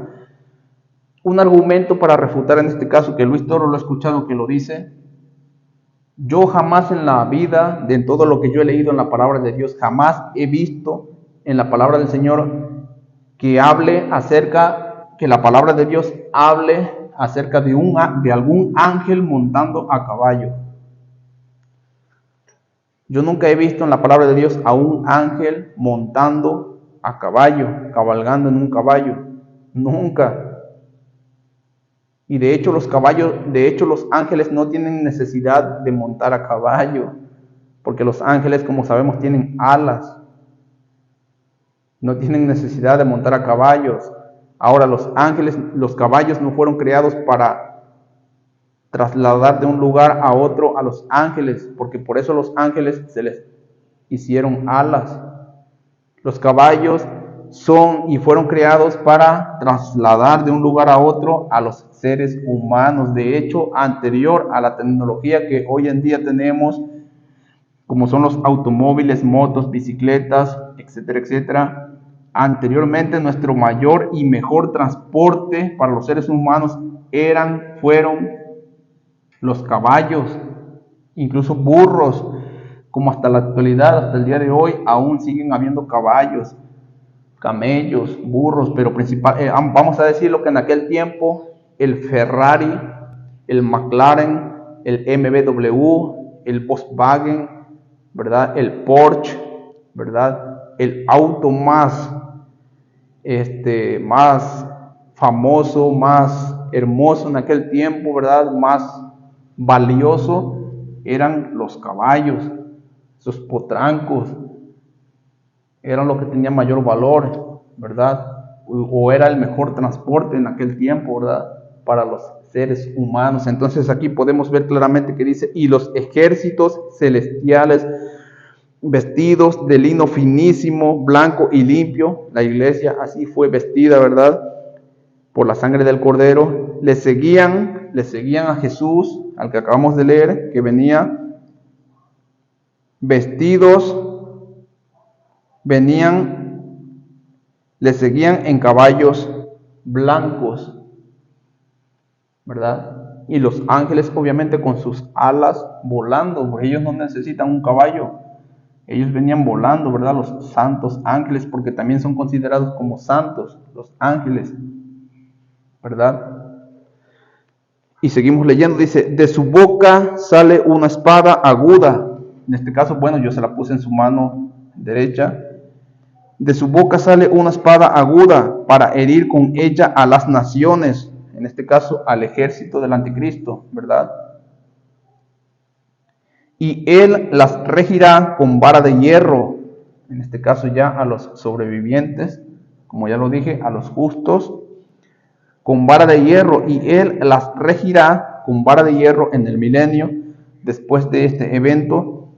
Un argumento para refutar en este caso, que Luis Toro lo ha escuchado que lo dice: yo jamás en la vida, de todo lo que yo he leído en la palabra de Dios, jamás he visto en la palabra del Señor que la palabra de Dios hable acerca de algún ángel montando a caballo. Yo nunca he visto en la palabra de Dios a un ángel montando a caballo, cabalgando en un caballo. Nunca. Y de hecho los ángeles no tienen necesidad de montar a caballo, porque los ángeles, como sabemos, tienen alas. No tienen necesidad de montar a caballos. Ahora, los caballos no fueron creados para trasladar de un lugar a otro a los ángeles, porque por eso los ángeles se les hicieron alas. Los caballos son y fueron creados para trasladar de un lugar a otro a los seres humanos. De hecho, anterior a la tecnología que hoy en día tenemos, como son los automóviles, motos, bicicletas, etcétera, etcétera, anteriormente nuestro mayor y mejor transporte para los seres humanos fueron los caballos, incluso burros, como hasta la actualidad, hasta el día de hoy, aún siguen habiendo caballos, camellos, burros, pero vamos a decirlo que en aquel tiempo el Ferrari, el McLaren, el BMW, el Volkswagen, ¿verdad? El Porsche, ¿verdad? El auto más famoso, más hermoso en aquel tiempo, ¿verdad? Más valioso, eran los caballos, esos potrancos, eran lo que tenía mayor valor, ¿verdad? O era el mejor transporte en aquel tiempo, ¿verdad? Para los seres humanos. Entonces aquí podemos ver claramente que dice: y los ejércitos celestiales vestidos de lino finísimo, blanco y limpio. La iglesia así fue vestida, ¿verdad? por la sangre del Cordero. Le seguían a Jesús, al que acabamos de leer, que venía vestidos, le seguían en caballos blancos, ¿verdad? Y los ángeles obviamente con sus alas volando, porque ellos no necesitan un caballo, ellos venían volando, ¿verdad? Los santos ángeles, porque también son considerados como santos, los ángeles, ¿verdad? Y seguimos leyendo, dice, de su boca sale una espada aguda. En este caso, bueno, yo se la puse en su mano derecha. De su boca sale una espada aguda para herir con ella a las naciones, en este caso al ejército del anticristo, ¿verdad? Y él las regirá con vara de hierro, en este caso ya a los sobrevivientes, como ya lo dije, a los justos, con vara de hierro, y él las regirá con vara de hierro en el milenio, después de este evento,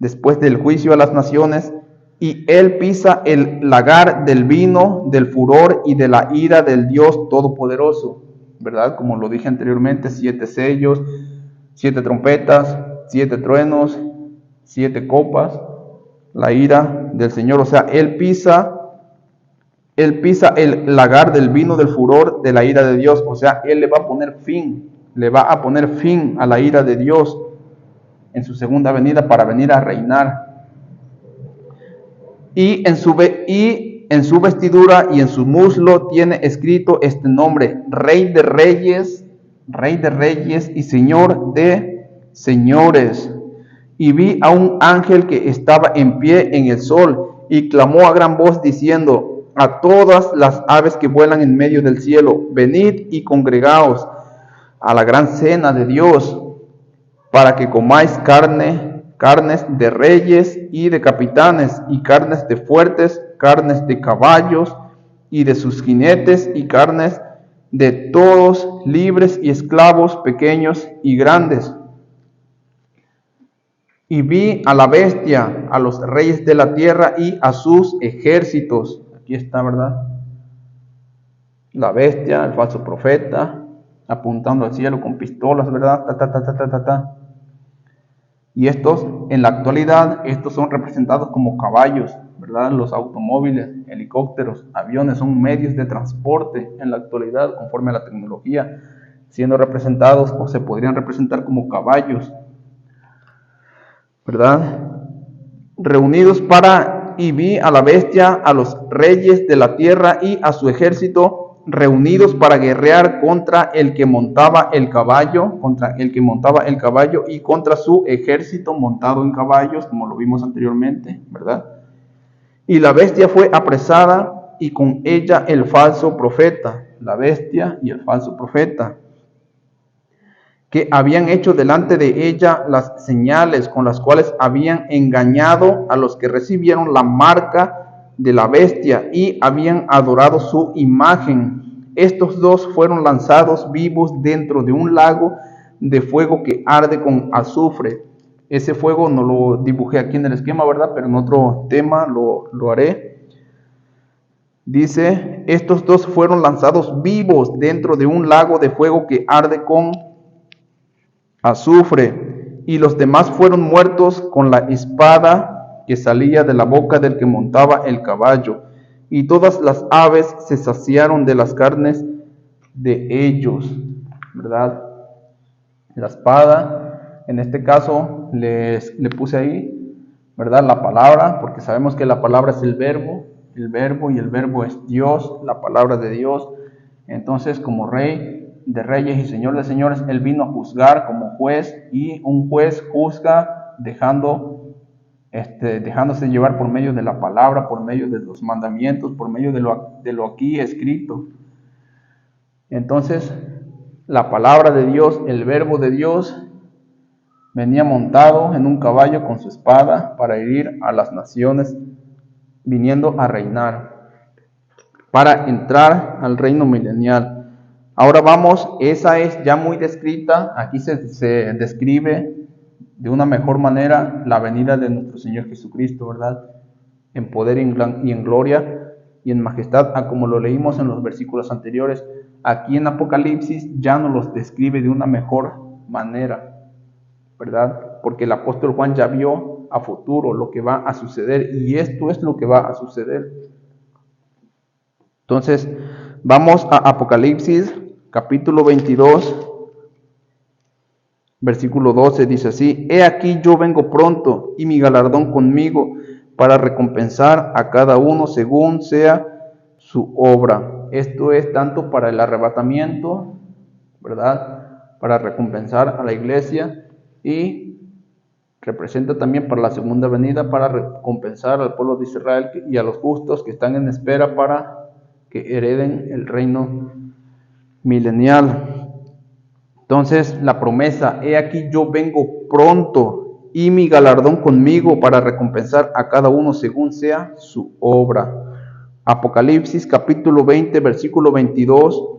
después del juicio a las naciones. Y él pisa el lagar del vino, del furor y de la ira del Dios Todopoderoso, ¿verdad? Como lo dije anteriormente, 7 sellos, 7 trompetas, 7 truenos, 7 copas, la ira del Señor. O sea, él pisa el lagar del vino, del furor, de la ira de Dios. O sea, él le va a poner fin a la ira de Dios en su segunda venida para venir a reinar. Y en su vestidura y en su muslo tiene escrito este nombre: Rey de Reyes y Señor de Señores. Y vi a un ángel que estaba en pie en el sol y clamó a gran voz diciendo a todas las aves que vuelan en medio del cielo: venid y congregaos a la gran cena de Dios, para que comáis carnes de reyes y de capitanes, y carnes de fuertes, carnes de caballos y de sus jinetes, y carnes de todos, libres y esclavos, pequeños y grandes. Y vi a la bestia, a los reyes de la tierra y a sus ejércitos. Aquí está, ¿verdad? La bestia, el falso profeta, apuntando al cielo con pistolas, ¿verdad? Y estos, en la actualidad, estos son representados como caballos, ¿verdad? Los automóviles, helicópteros, aviones son medios de transporte en la actualidad, conforme a la tecnología, siendo representados o se podrían representar como caballos, ¿verdad? Y vi a la bestia, a los reyes de la tierra y a su ejército, reunidos para guerrear contra el que montaba el caballo, y contra su ejército montado en caballos, como lo vimos anteriormente, ¿verdad? Y la bestia fue apresada, y con ella el falso profeta, la bestia y el falso profeta, que habían hecho delante de ella las señales con las cuales habían engañado a los que recibieron la marca de la bestia y habían adorado su imagen. Estos dos fueron lanzados vivos dentro de un lago de fuego que arde con azufre. Ese fuego no lo dibujé aquí en el esquema, ¿verdad? Pero en otro tema lo haré. Dice, estos dos fueron lanzados vivos dentro de un lago de fuego que arde con azufre, y los demás fueron muertos con la espada que salía de la boca del que montaba el caballo, y todas las aves se saciaron de las carnes de ellos, ¿verdad? La espada, en este caso le puse ahí, ¿verdad? La palabra, porque sabemos que la palabra es el verbo y el verbo es Dios, la palabra de Dios. Entonces, como Rey de Reyes y Señor de Señores, Él vino a juzgar como juez, y un juez juzga dejándose llevar por medio de la palabra, por medio de los mandamientos, por medio de lo aquí escrito. Entonces, la palabra de Dios, el verbo de Dios, venía montado en un caballo con su espada para herir a las naciones, viniendo a reinar, para entrar al reino milenial. Ahora vamos, esa es ya muy descrita, aquí se describe de una mejor manera la venida de nuestro Señor Jesucristo, ¿verdad? En poder y en gloria, y en majestad, a como lo leímos en los versículos anteriores. Aquí en Apocalipsis ya nos los describe de una mejor manera, ¿verdad? Porque el apóstol Juan ya vio a futuro lo que va a suceder, y esto es lo que va a suceder. Entonces, vamos a Apocalipsis, capítulo 22, versículo 12, dice así: He aquí yo vengo pronto, y mi galardón conmigo, para recompensar a cada uno según sea su obra. Esto es tanto para el arrebatamiento, ¿verdad? Para recompensar a la iglesia, y representa también para la segunda venida, para recompensar al pueblo de Israel y a los justos que están en espera para que hereden el reino milenial. Entonces, la promesa: he aquí yo vengo pronto, y mi galardón conmigo, para recompensar a cada uno según sea su obra. Apocalipsis capítulo 20, versículo 22.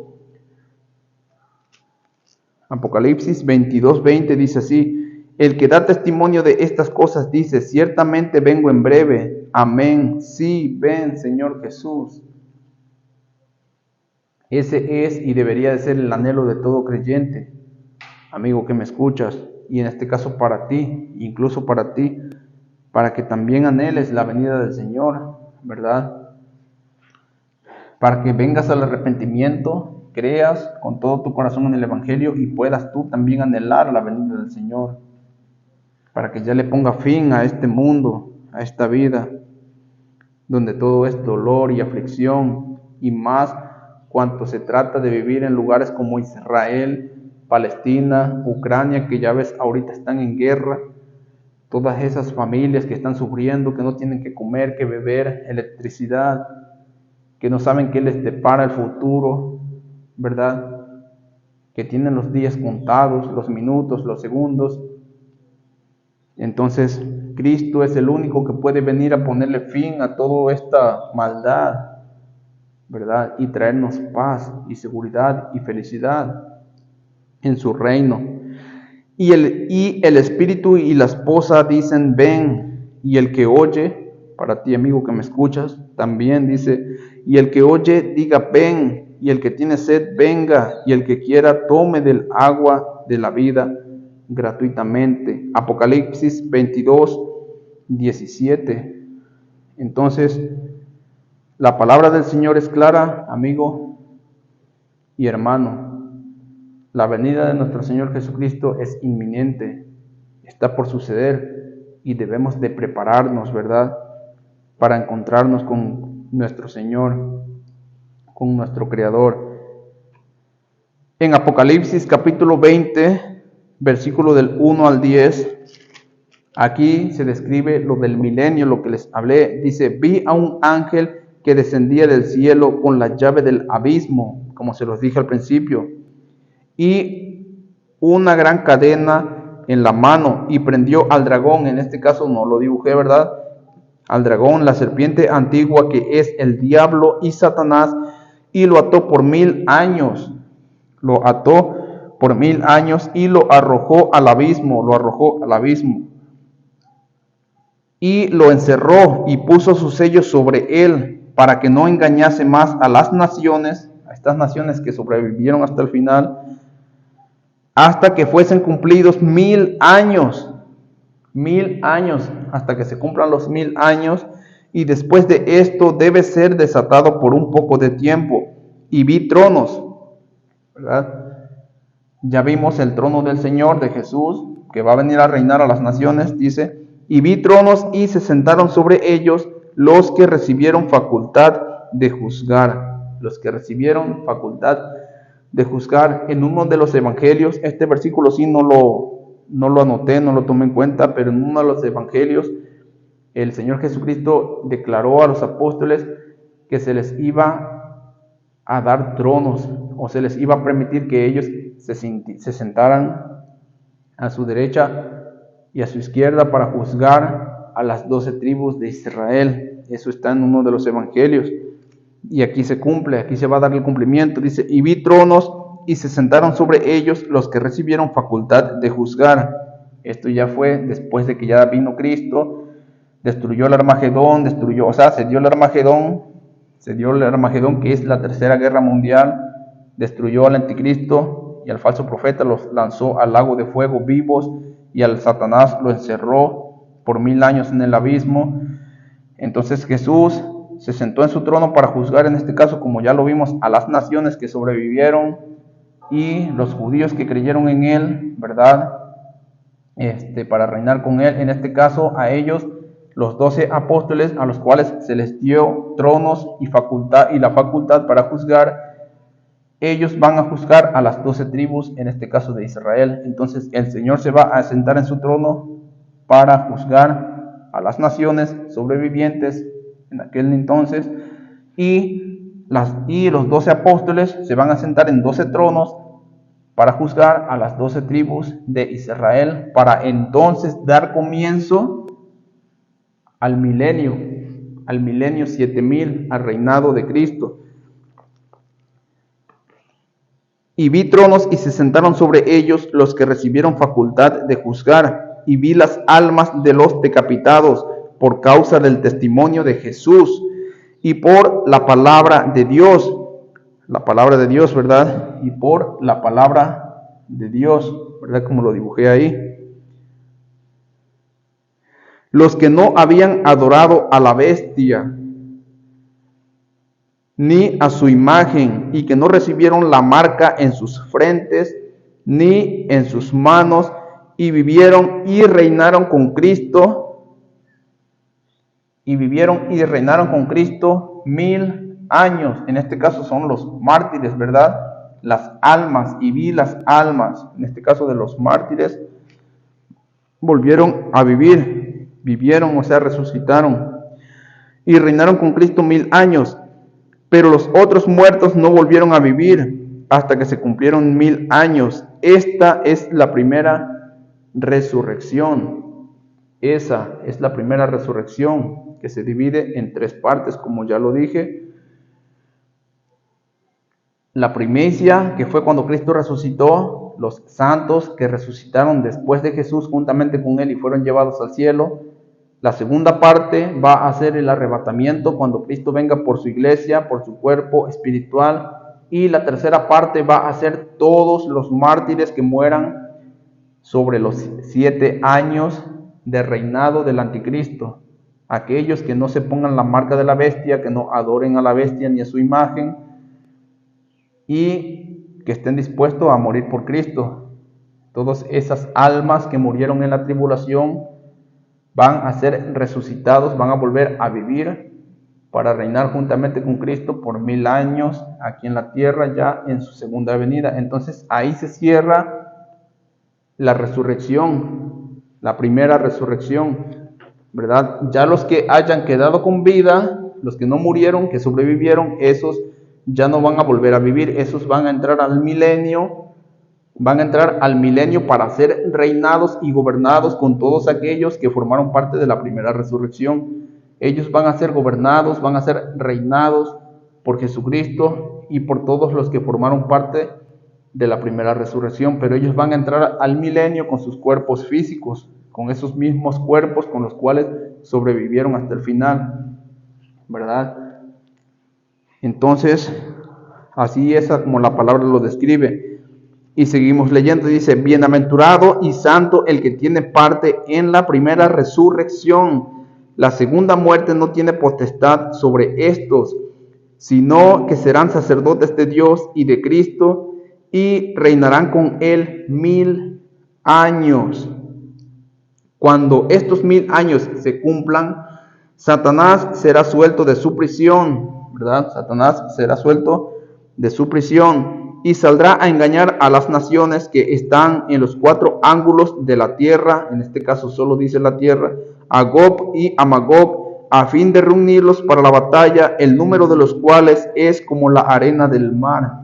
Apocalipsis 22, 20 dice así: El que da testimonio de estas cosas dice: Ciertamente vengo en breve. Amén. Sí, ven, Señor Jesús. Ese es y debería de ser el anhelo de todo creyente, amigo que me escuchas, y en este caso para ti, incluso para ti, para que también anheles la venida del Señor, ¿verdad? Para que vengas al arrepentimiento, creas con todo tu corazón en el Evangelio y puedas tú también anhelar la venida del Señor, para que ya le ponga fin a este mundo, a esta vida, donde todo es dolor y aflicción, y más cuanto se trata de vivir en lugares como Israel, Palestina, Ucrania, que ya ves ahorita están en guerra. Todas esas familias que están sufriendo, que no tienen que comer, que beber, electricidad, que no saben qué les depara el futuro, ¿verdad? Que tienen los días contados, los minutos, los segundos. Entonces, Cristo es el único que puede venir a ponerle fin a toda esta maldad, ¿verdad? Y traernos paz y seguridad y felicidad en su reino. Y el Espíritu y la esposa dicen: ven. Y el que oye, para ti amigo que me escuchas, también dice: y el que oye diga: ven. Y el que tiene sed, venga. Y el que quiera, tome del agua de la vida gratuitamente. Apocalipsis 22, 17. Entonces, la palabra del Señor es clara, amigo y hermano. La venida de nuestro Señor Jesucristo es inminente, está por suceder, y debemos de prepararnos, ¿verdad?, para encontrarnos con nuestro Señor, con nuestro Creador. En Apocalipsis capítulo 20, versículo del 1 al 10, aquí se describe lo del milenio, lo que les hablé. Dice: vi a un ángel que descendía del cielo con la llave del abismo, como se los dije al principio, y una gran cadena en la mano, y prendió al dragón. En este caso no lo dibujé, ¿verdad? Al dragón, la serpiente antigua, que es el diablo y Satanás, y lo ató por 1000 años. Lo ató por 1000 años y lo arrojó al abismo, y lo encerró y puso sus sellos sobre él, para que no engañase más a las naciones, a estas naciones que sobrevivieron hasta el final, hasta que fuesen cumplidos 1000 años. 1000 años, hasta que se cumplan los 1000 años, y después de esto debe ser desatado por un poco de tiempo. Y vi tronos, ¿verdad? Ya vimos el trono del Señor, de Jesús, que va a venir a reinar a las naciones, dice: y vi tronos, y se sentaron sobre ellos los que recibieron facultad de juzgar. Los que recibieron facultad de juzgar. En uno de los evangelios, este versículo sí no lo anoté, no lo tomé en cuenta, pero en uno de los evangelios el Señor Jesucristo declaró a los apóstoles que se les iba a dar tronos, o se les iba a permitir que ellos se sentaran a su derecha y a su izquierda para juzgar a las 12 tribus de Israel. Eso está en uno de los evangelios, y aquí se cumple, aquí se va a dar el cumplimiento. Dice: y vi tronos, y se sentaron sobre ellos los que recibieron facultad de juzgar. Esto ya fue después de que ya vino Cristo, destruyó el Armagedón, se dio el Armagedón, se dio el Armagedón, que es la tercera guerra mundial, destruyó al anticristo y al falso profeta, los lanzó al lago de fuego vivos, y al Satanás lo encerró por 1000 años en el abismo. Entonces Jesús se sentó en su trono para juzgar, en este caso, como ya lo vimos, a las naciones que sobrevivieron y los judíos que creyeron en él, ¿verdad? Para reinar con él, en este caso a ellos, los 12 apóstoles, a los cuales se les dio tronos y la facultad para juzgar. Ellos van a juzgar a las 12 tribus, en este caso de Israel. Entonces el Señor se va a sentar en su trono para juzgar a las naciones sobrevivientes en aquel entonces, y los 12 apóstoles se van a sentar en 12 tronos para juzgar a las 12 tribus de Israel, para entonces dar comienzo al milenio 7000, al reinado de Cristo. Y vi tronos y se sentaron sobre ellos los que recibieron facultad de juzgar, y vi las almas de los decapitados por causa del testimonio de Jesús y por la palabra de Dios. La palabra de Dios, ¿verdad? Y por la palabra de Dios, ¿verdad? Como lo dibujé ahí. Los que no habían adorado a la bestia ni a su imagen, y que no recibieron la marca en sus frentes ni en sus manos, y vivieron y reinaron con Cristo. Y vivieron y reinaron con Cristo 1000 años. En este caso son los mártires, ¿verdad? Las almas, y vi las almas, en este caso de los mártires, volvieron a vivieron, o sea, resucitaron, y reinaron con Cristo 1000 años. Pero los otros muertos no volvieron a vivir hasta que se cumplieron 1000 años. Esta es la primera resurrección. Esa es la primera resurrección, que se divide en 3 partes, como ya lo dije. La primicia, que fue cuando Cristo resucitó, los santos que resucitaron después de Jesús juntamente con él y fueron llevados al cielo. La segunda parte va a ser el arrebatamiento, cuando Cristo venga por su iglesia, por su cuerpo espiritual. Y la tercera parte va a ser todos los mártires que mueran sobre los 7 años de reinado del anticristo. Aquellos que no se pongan la marca de la bestia, que no adoren a la bestia ni a su imagen, y que estén dispuestos a morir por Cristo. Todas esas almas que murieron en la tribulación van a ser resucitados, van a volver a vivir para reinar juntamente con Cristo por 1000 años aquí en la tierra, ya en su segunda venida. Entonces ahí se cierra la resurrección, la primera resurrección, ¿verdad? Ya los que hayan quedado con vida, los que no murieron, que sobrevivieron, esos ya no van a volver a vivir, esos van a entrar al milenio, para ser reinados y gobernados con todos aquellos que formaron parte de la primera resurrección. Ellos van a ser gobernados, van a ser reinados por Jesucristo y por todos los que formaron parte de la primera resurrección, pero ellos van a entrar al milenio con sus cuerpos físicos, con esos mismos cuerpos con los cuales sobrevivieron hasta el final, ¿verdad? Entonces, así es como la palabra lo describe. Y seguimos leyendo, dice: bienaventurado y santo el que tiene parte en la primera resurrección. La segunda muerte no tiene potestad sobre estos, sino que serán sacerdotes de Dios y de Cristo, y reinarán con él 1000 años. Cuando estos 1000 años se cumplan, Satanás será suelto de su prisión, ¿verdad? Satanás será suelto de su prisión y saldrá a engañar a las naciones que están en los 4 ángulos de la tierra, en este caso solo dice la tierra, a Gog y a Magog, a fin de reunirlos para la batalla, el número de los cuales es como la arena del mar.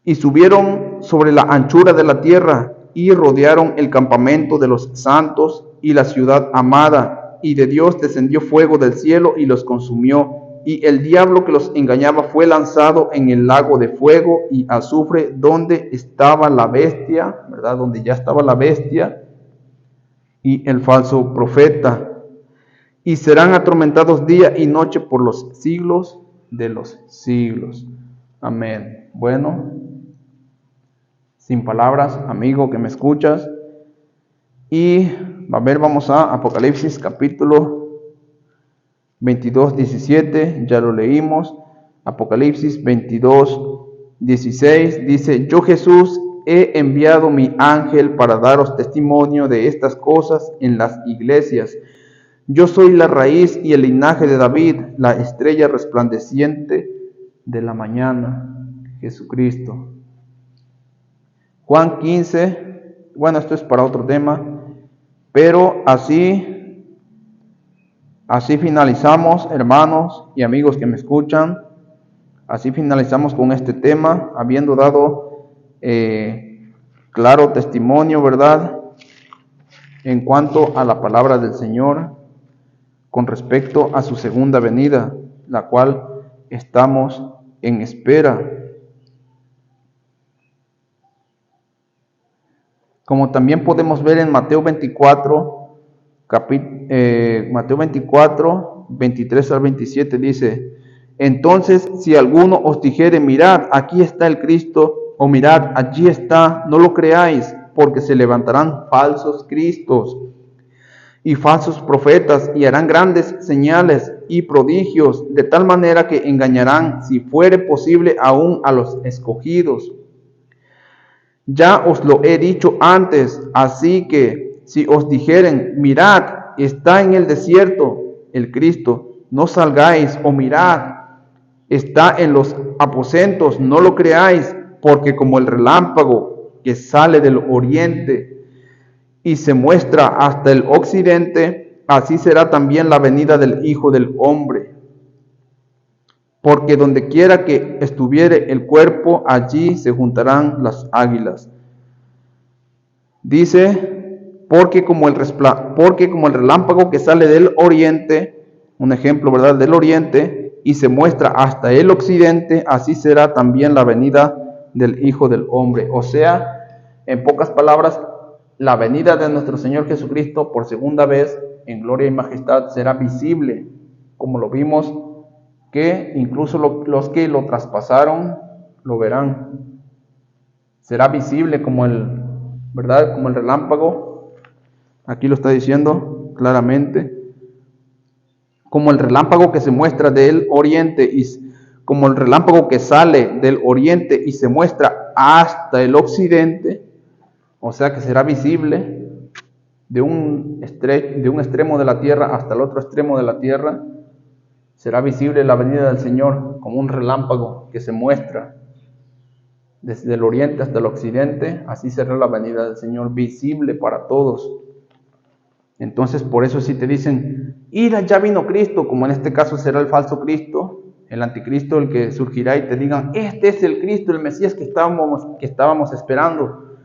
Y subieron sobre la anchura de la tierra y rodearon el campamento de los santos y la ciudad amada, y de Dios descendió fuego del cielo y los consumió. Y el diablo que los engañaba fue lanzado en el lago de fuego y azufre, donde estaba la bestia, ¿verdad? Donde ya estaba la bestia y el falso profeta. y serán atormentados día y noche por los siglos de los siglos. Amén. Bueno, sin palabras, amigo que me escuchas. Y vamos a Apocalipsis capítulo 22, 17, ya lo leímos. Apocalipsis 22, 16 dice: Yo Jesús he enviado mi ángel para daros testimonio de estas cosas en las iglesias. Yo soy la raíz y el linaje de David, la estrella resplandeciente de la mañana, Jesucristo. Juan 15, bueno, esto es para otro tema, pero así finalizamos, hermanos y amigos que me escuchan, así finalizamos con este tema, habiendo dado claro testimonio, ¿verdad?, en cuanto a la palabra del Señor, con respecto a su segunda venida, la cual estamos en espera. Como también podemos ver en Mateo 24, 23 al 27 dice: Entonces, si alguno os dijere, mirad, aquí está el Cristo, o mirad, allí está, no lo creáis, porque se levantarán falsos cristos y falsos profetas, y harán grandes señales y prodigios, de tal manera que engañarán, si fuere posible, aún a los escogidos. Ya os lo he dicho antes, así que si os dijeren, mirad, está en el desierto el Cristo, no salgáis, o mirad, está en los aposentos, no lo creáis, porque como el relámpago que sale del oriente y se muestra hasta el occidente, así será también la venida del Hijo del Hombre. Porque donde quiera que estuviere el cuerpo, allí se juntarán las águilas. Dice, porque como el relámpago que sale del oriente, un ejemplo, ¿verdad?, del oriente, y se muestra hasta el occidente, así será también la venida del Hijo del Hombre. O sea, en pocas palabras, la venida de nuestro Señor Jesucristo por segunda vez en gloria y majestad será visible, como lo vimos, que incluso los que lo traspasaron lo verán. Será visible como el relámpago. Aquí lo está diciendo claramente. Como el relámpago que se muestra del oriente y como el relámpago que sale del oriente y se muestra hasta el occidente. O sea que será visible de un extremo de la tierra hasta el otro extremo de la tierra. Será visible la venida del Señor como un relámpago que se muestra desde el oriente hasta el occidente. Así será la venida del Señor visible para todos. Entonces, por eso si te dicen, ira, ya vino Cristo, como en este caso será el falso Cristo, el anticristo, el que surgirá, y te digan, este es el Cristo, el Mesías que estábamos esperando.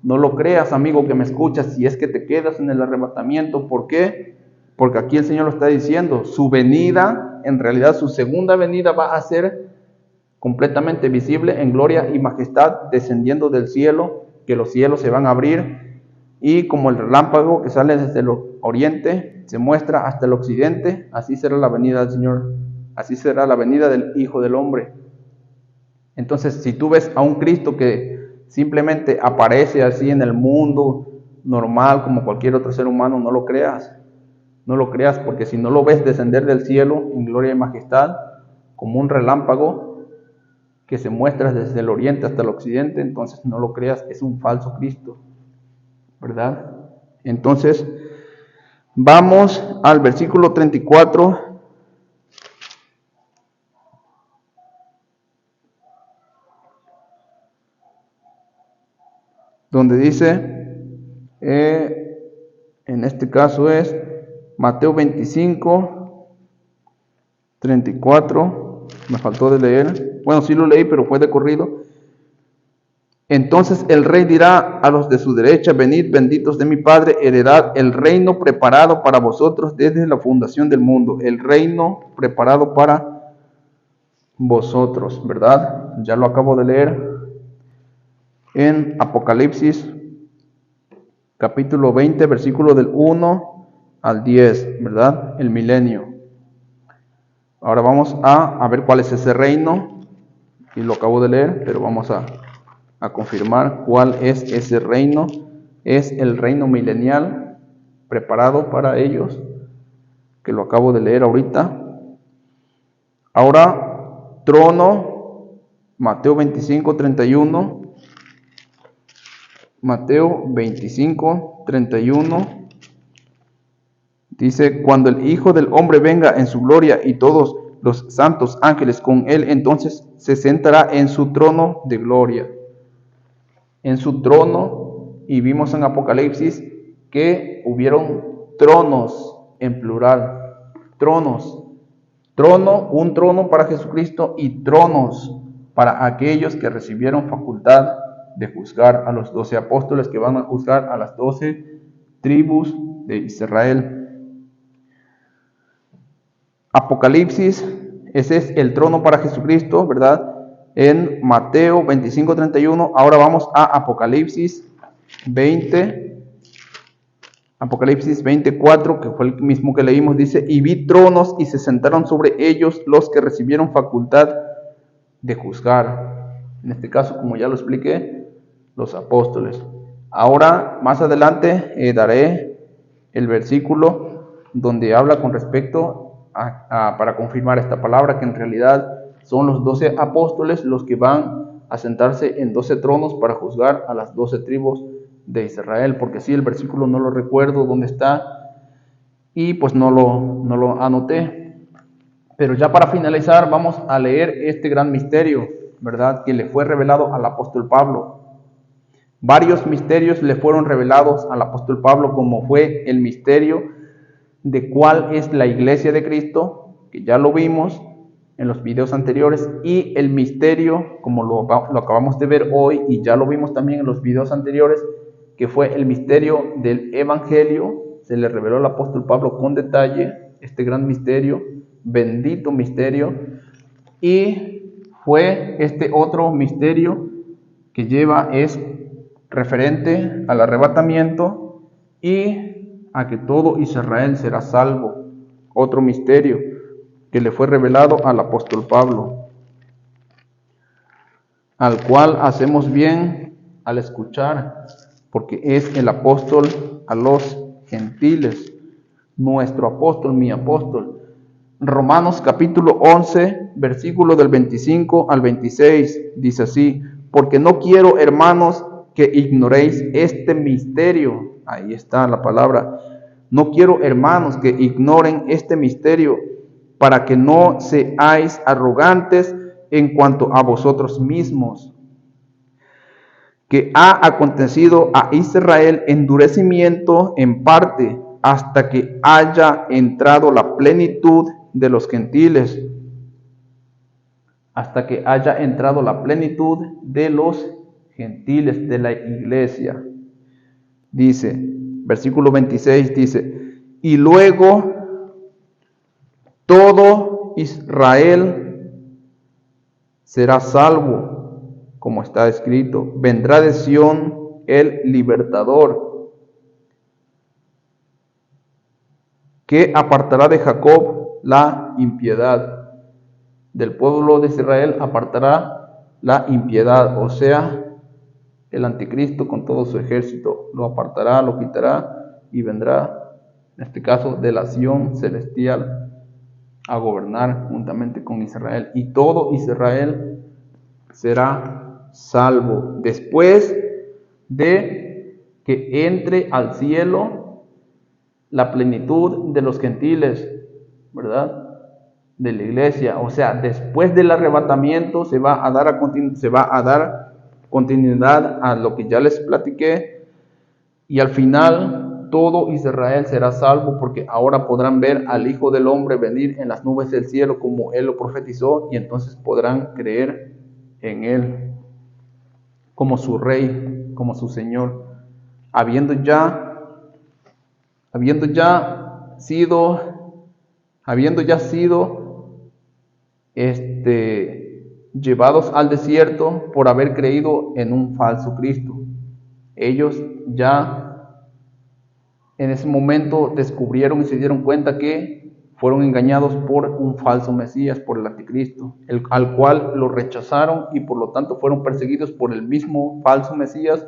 No lo creas, amigo que me escuchas, si es que te quedas en el arrebatamiento. ¿Por qué? Porque aquí el Señor lo está diciendo, su venida, en realidad su segunda venida va a ser completamente visible en gloria y majestad, descendiendo del cielo, que los cielos se van a abrir, y como el relámpago que sale desde el oriente, se muestra hasta el occidente, así será la venida del Señor, así será la venida del Hijo del Hombre. Entonces, si tú ves a un Cristo que simplemente aparece así en el mundo normal como cualquier otro ser humano, no lo creas. No lo creas, porque si no lo ves descender del cielo en gloria y majestad como un relámpago que se muestra desde el oriente hasta el occidente, entonces no lo creas, es un falso Cristo, ¿verdad? Entonces, vamos al versículo 34. Donde dice, en este caso es Mateo 25, 34, me faltó de leer, bueno, sí lo leí, pero fue de corrido. Entonces el rey dirá a los de su derecha, venid benditos de mi Padre, heredad el reino preparado para vosotros desde la fundación del mundo, el reino preparado para vosotros, ¿verdad? Ya lo acabo de leer en Apocalipsis capítulo 20, versículo del 1 al 10, ¿verdad? El milenio. Ahora vamos a ver cuál es ese reino, y lo acabo de leer, pero vamos a confirmar cuál es ese reino. Es el reino milenial preparado para ellos, que lo acabo de leer ahorita. Ahora, trono, Mateo 25:31. Mateo 25:31 dice: cuando el Hijo del Hombre venga en su gloria y todos los santos ángeles con él, entonces se sentará en su trono de gloria. En su trono, y vimos en Apocalipsis que hubieron tronos en plural, tronos, un trono para Jesucristo y tronos para aquellos que recibieron facultad de juzgar a los 12 apóstoles, que van a juzgar a las 12 tribus de Israel. Apocalipsis, ese es el trono para Jesucristo, ¿verdad? En Mateo 25:31. Ahora vamos a Apocalipsis 20:4, que fue el mismo que leímos. Dice: y vi tronos y se sentaron sobre ellos los que recibieron facultad de juzgar. En este caso, como ya lo expliqué, los apóstoles. Ahora, más adelante, daré el versículo donde habla con respecto para confirmar esta palabra, que en realidad son los 12 apóstoles los que van a sentarse en 12 tronos para juzgar a las 12 tribus de Israel, porque sí, el versículo no lo recuerdo dónde está y pues no lo anoté. Pero ya para finalizar vamos a leer este gran misterio, ¿verdad?, que le fue revelado al apóstol Pablo. Varios misterios le fueron revelados al apóstol Pablo, como fue el misterio de cuál es la iglesia de Cristo, que ya lo vimos en los videos anteriores, y el misterio, como lo acabamos de ver hoy, y ya lo vimos también en los videos anteriores, que fue el misterio del evangelio. Se le reveló al apóstol Pablo con detalle este gran misterio, bendito misterio, y fue este otro misterio que es referente al arrebatamiento y a que todo Israel será salvo. Otro misterio que le fue revelado al apóstol Pablo, al cual hacemos bien al escuchar, porque es el apóstol a los gentiles, nuestro apóstol, mi apóstol. Romanos capítulo 11, versículo del 25 al 26, dice así: porque no quiero, hermanos, que ignoréis este misterio. Ahí está la palabra. No quiero, hermanos, que ignoren este misterio, para que no seáis arrogantes en cuanto a vosotros mismos, que ha acontecido a Israel endurecimiento en parte, hasta que haya entrado la plenitud de los gentiles. Hasta que haya entrado la plenitud de los gentiles, de la iglesia. Dice, versículo 26 dice: y luego todo Israel será salvo, como está escrito: vendrá de Sión el libertador, que apartará de Jacob la impiedad. Del pueblo de Israel apartará la impiedad, o sea, el anticristo con todo su ejército. Lo apartará, lo quitará, y vendrá, en este caso, de la Sión celestial a gobernar juntamente con Israel. Y todo Israel será salvo después de que entre al cielo la plenitud de los gentiles, ¿verdad?, de la iglesia. O sea, después del arrebatamiento se va a dar continuidad a lo que ya les platiqué, y al final todo Israel será salvo, porque ahora podrán ver al Hijo del Hombre venir en las nubes del cielo, como Él lo profetizó, y entonces podrán creer en Él como su Rey, como su Señor, habiendo ya sido llevados al desierto por haber creído en un falso Cristo. Ellos ya en ese momento descubrieron y se dieron cuenta que fueron engañados por un falso Mesías, por el anticristo, al cual lo rechazaron y por lo tanto fueron perseguidos por el mismo falso Mesías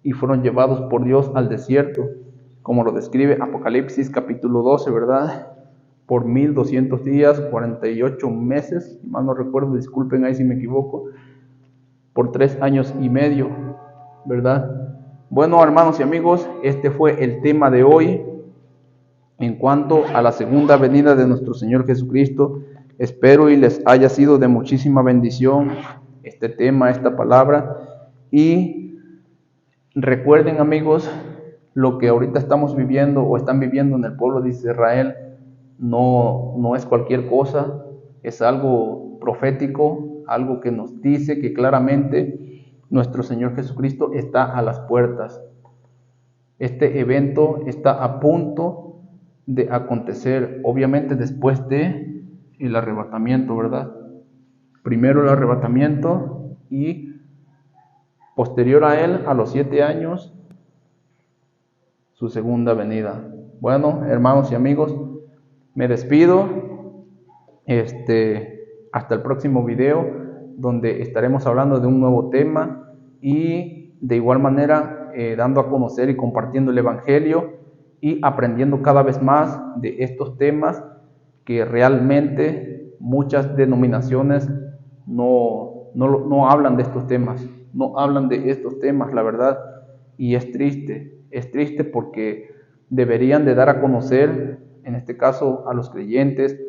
y fueron llevados por Dios al desierto, como lo describe Apocalipsis capítulo 12, ¿verdad? Por 1200 días, 48 meses, si mal no recuerdo, disculpen ahí si me equivoco, por 3 años y medio, ¿verdad? Bueno, hermanos y amigos, este fue el tema de hoy en cuanto a la segunda venida de nuestro Señor Jesucristo. Espero y les haya sido de muchísima bendición este tema, esta palabra. Y recuerden, amigos, lo que ahorita estamos viviendo o están viviendo en el pueblo de Israel no es cualquier cosa, es algo profético, algo que nos dice que claramente nuestro Señor Jesucristo está a las puertas. Este evento está a punto de acontecer, obviamente después de el arrebatamiento, ¿verdad? Primero el arrebatamiento y posterior a él, a los 7 años, su segunda venida. Bueno, hermanos y amigos, me despido. Hasta el próximo video, donde estaremos hablando de un nuevo tema y de igual manera dando a conocer y compartiendo el Evangelio y aprendiendo cada vez más de estos temas que realmente muchas denominaciones no hablan de estos temas, no hablan de estos temas, la verdad, y es triste porque deberían de dar a conocer, en este caso a los creyentes,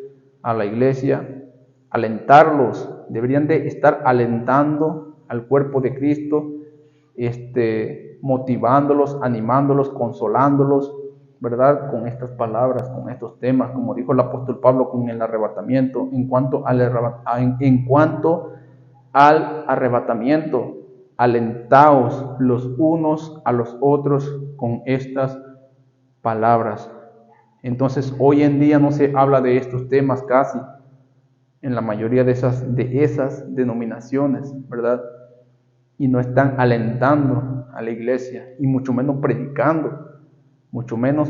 a la iglesia, alentarlos, deberían de estar alentando al cuerpo de Cristo, motivándolos, animándolos, consolándolos, ¿verdad? Con estas palabras, con estos temas, como dijo el apóstol Pablo con el arrebatamiento. En cuanto al arrebatamiento, alentaos los unos a los otros con estas palabras. Entonces, hoy en día no se habla de estos temas casi, en la mayoría de esas denominaciones, ¿verdad? Y no están alentando a la iglesia, y mucho menos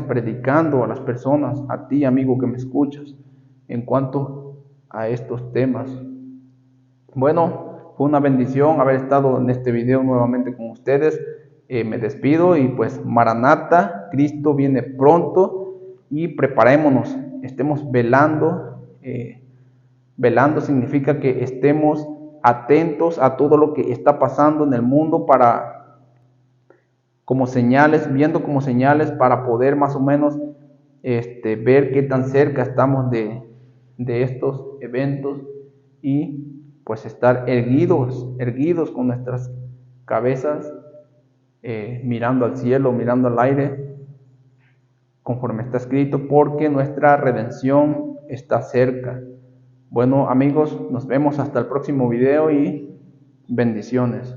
predicando a las personas, a ti, amigo que me escuchas, en cuanto a estos temas. Bueno, fue una bendición haber estado en este video nuevamente con ustedes. Me despido y pues Maranata, Cristo viene pronto y preparémonos, estemos velando. Velando significa que estemos atentos a todo lo que está pasando en el mundo viendo como señales para poder más o menos ver qué tan cerca estamos de estos eventos y pues estar erguidos con nuestras cabezas, mirando al cielo, mirando al aire, conforme está escrito, porque nuestra redención está cerca. Bueno, amigos, nos vemos hasta el próximo video y bendiciones.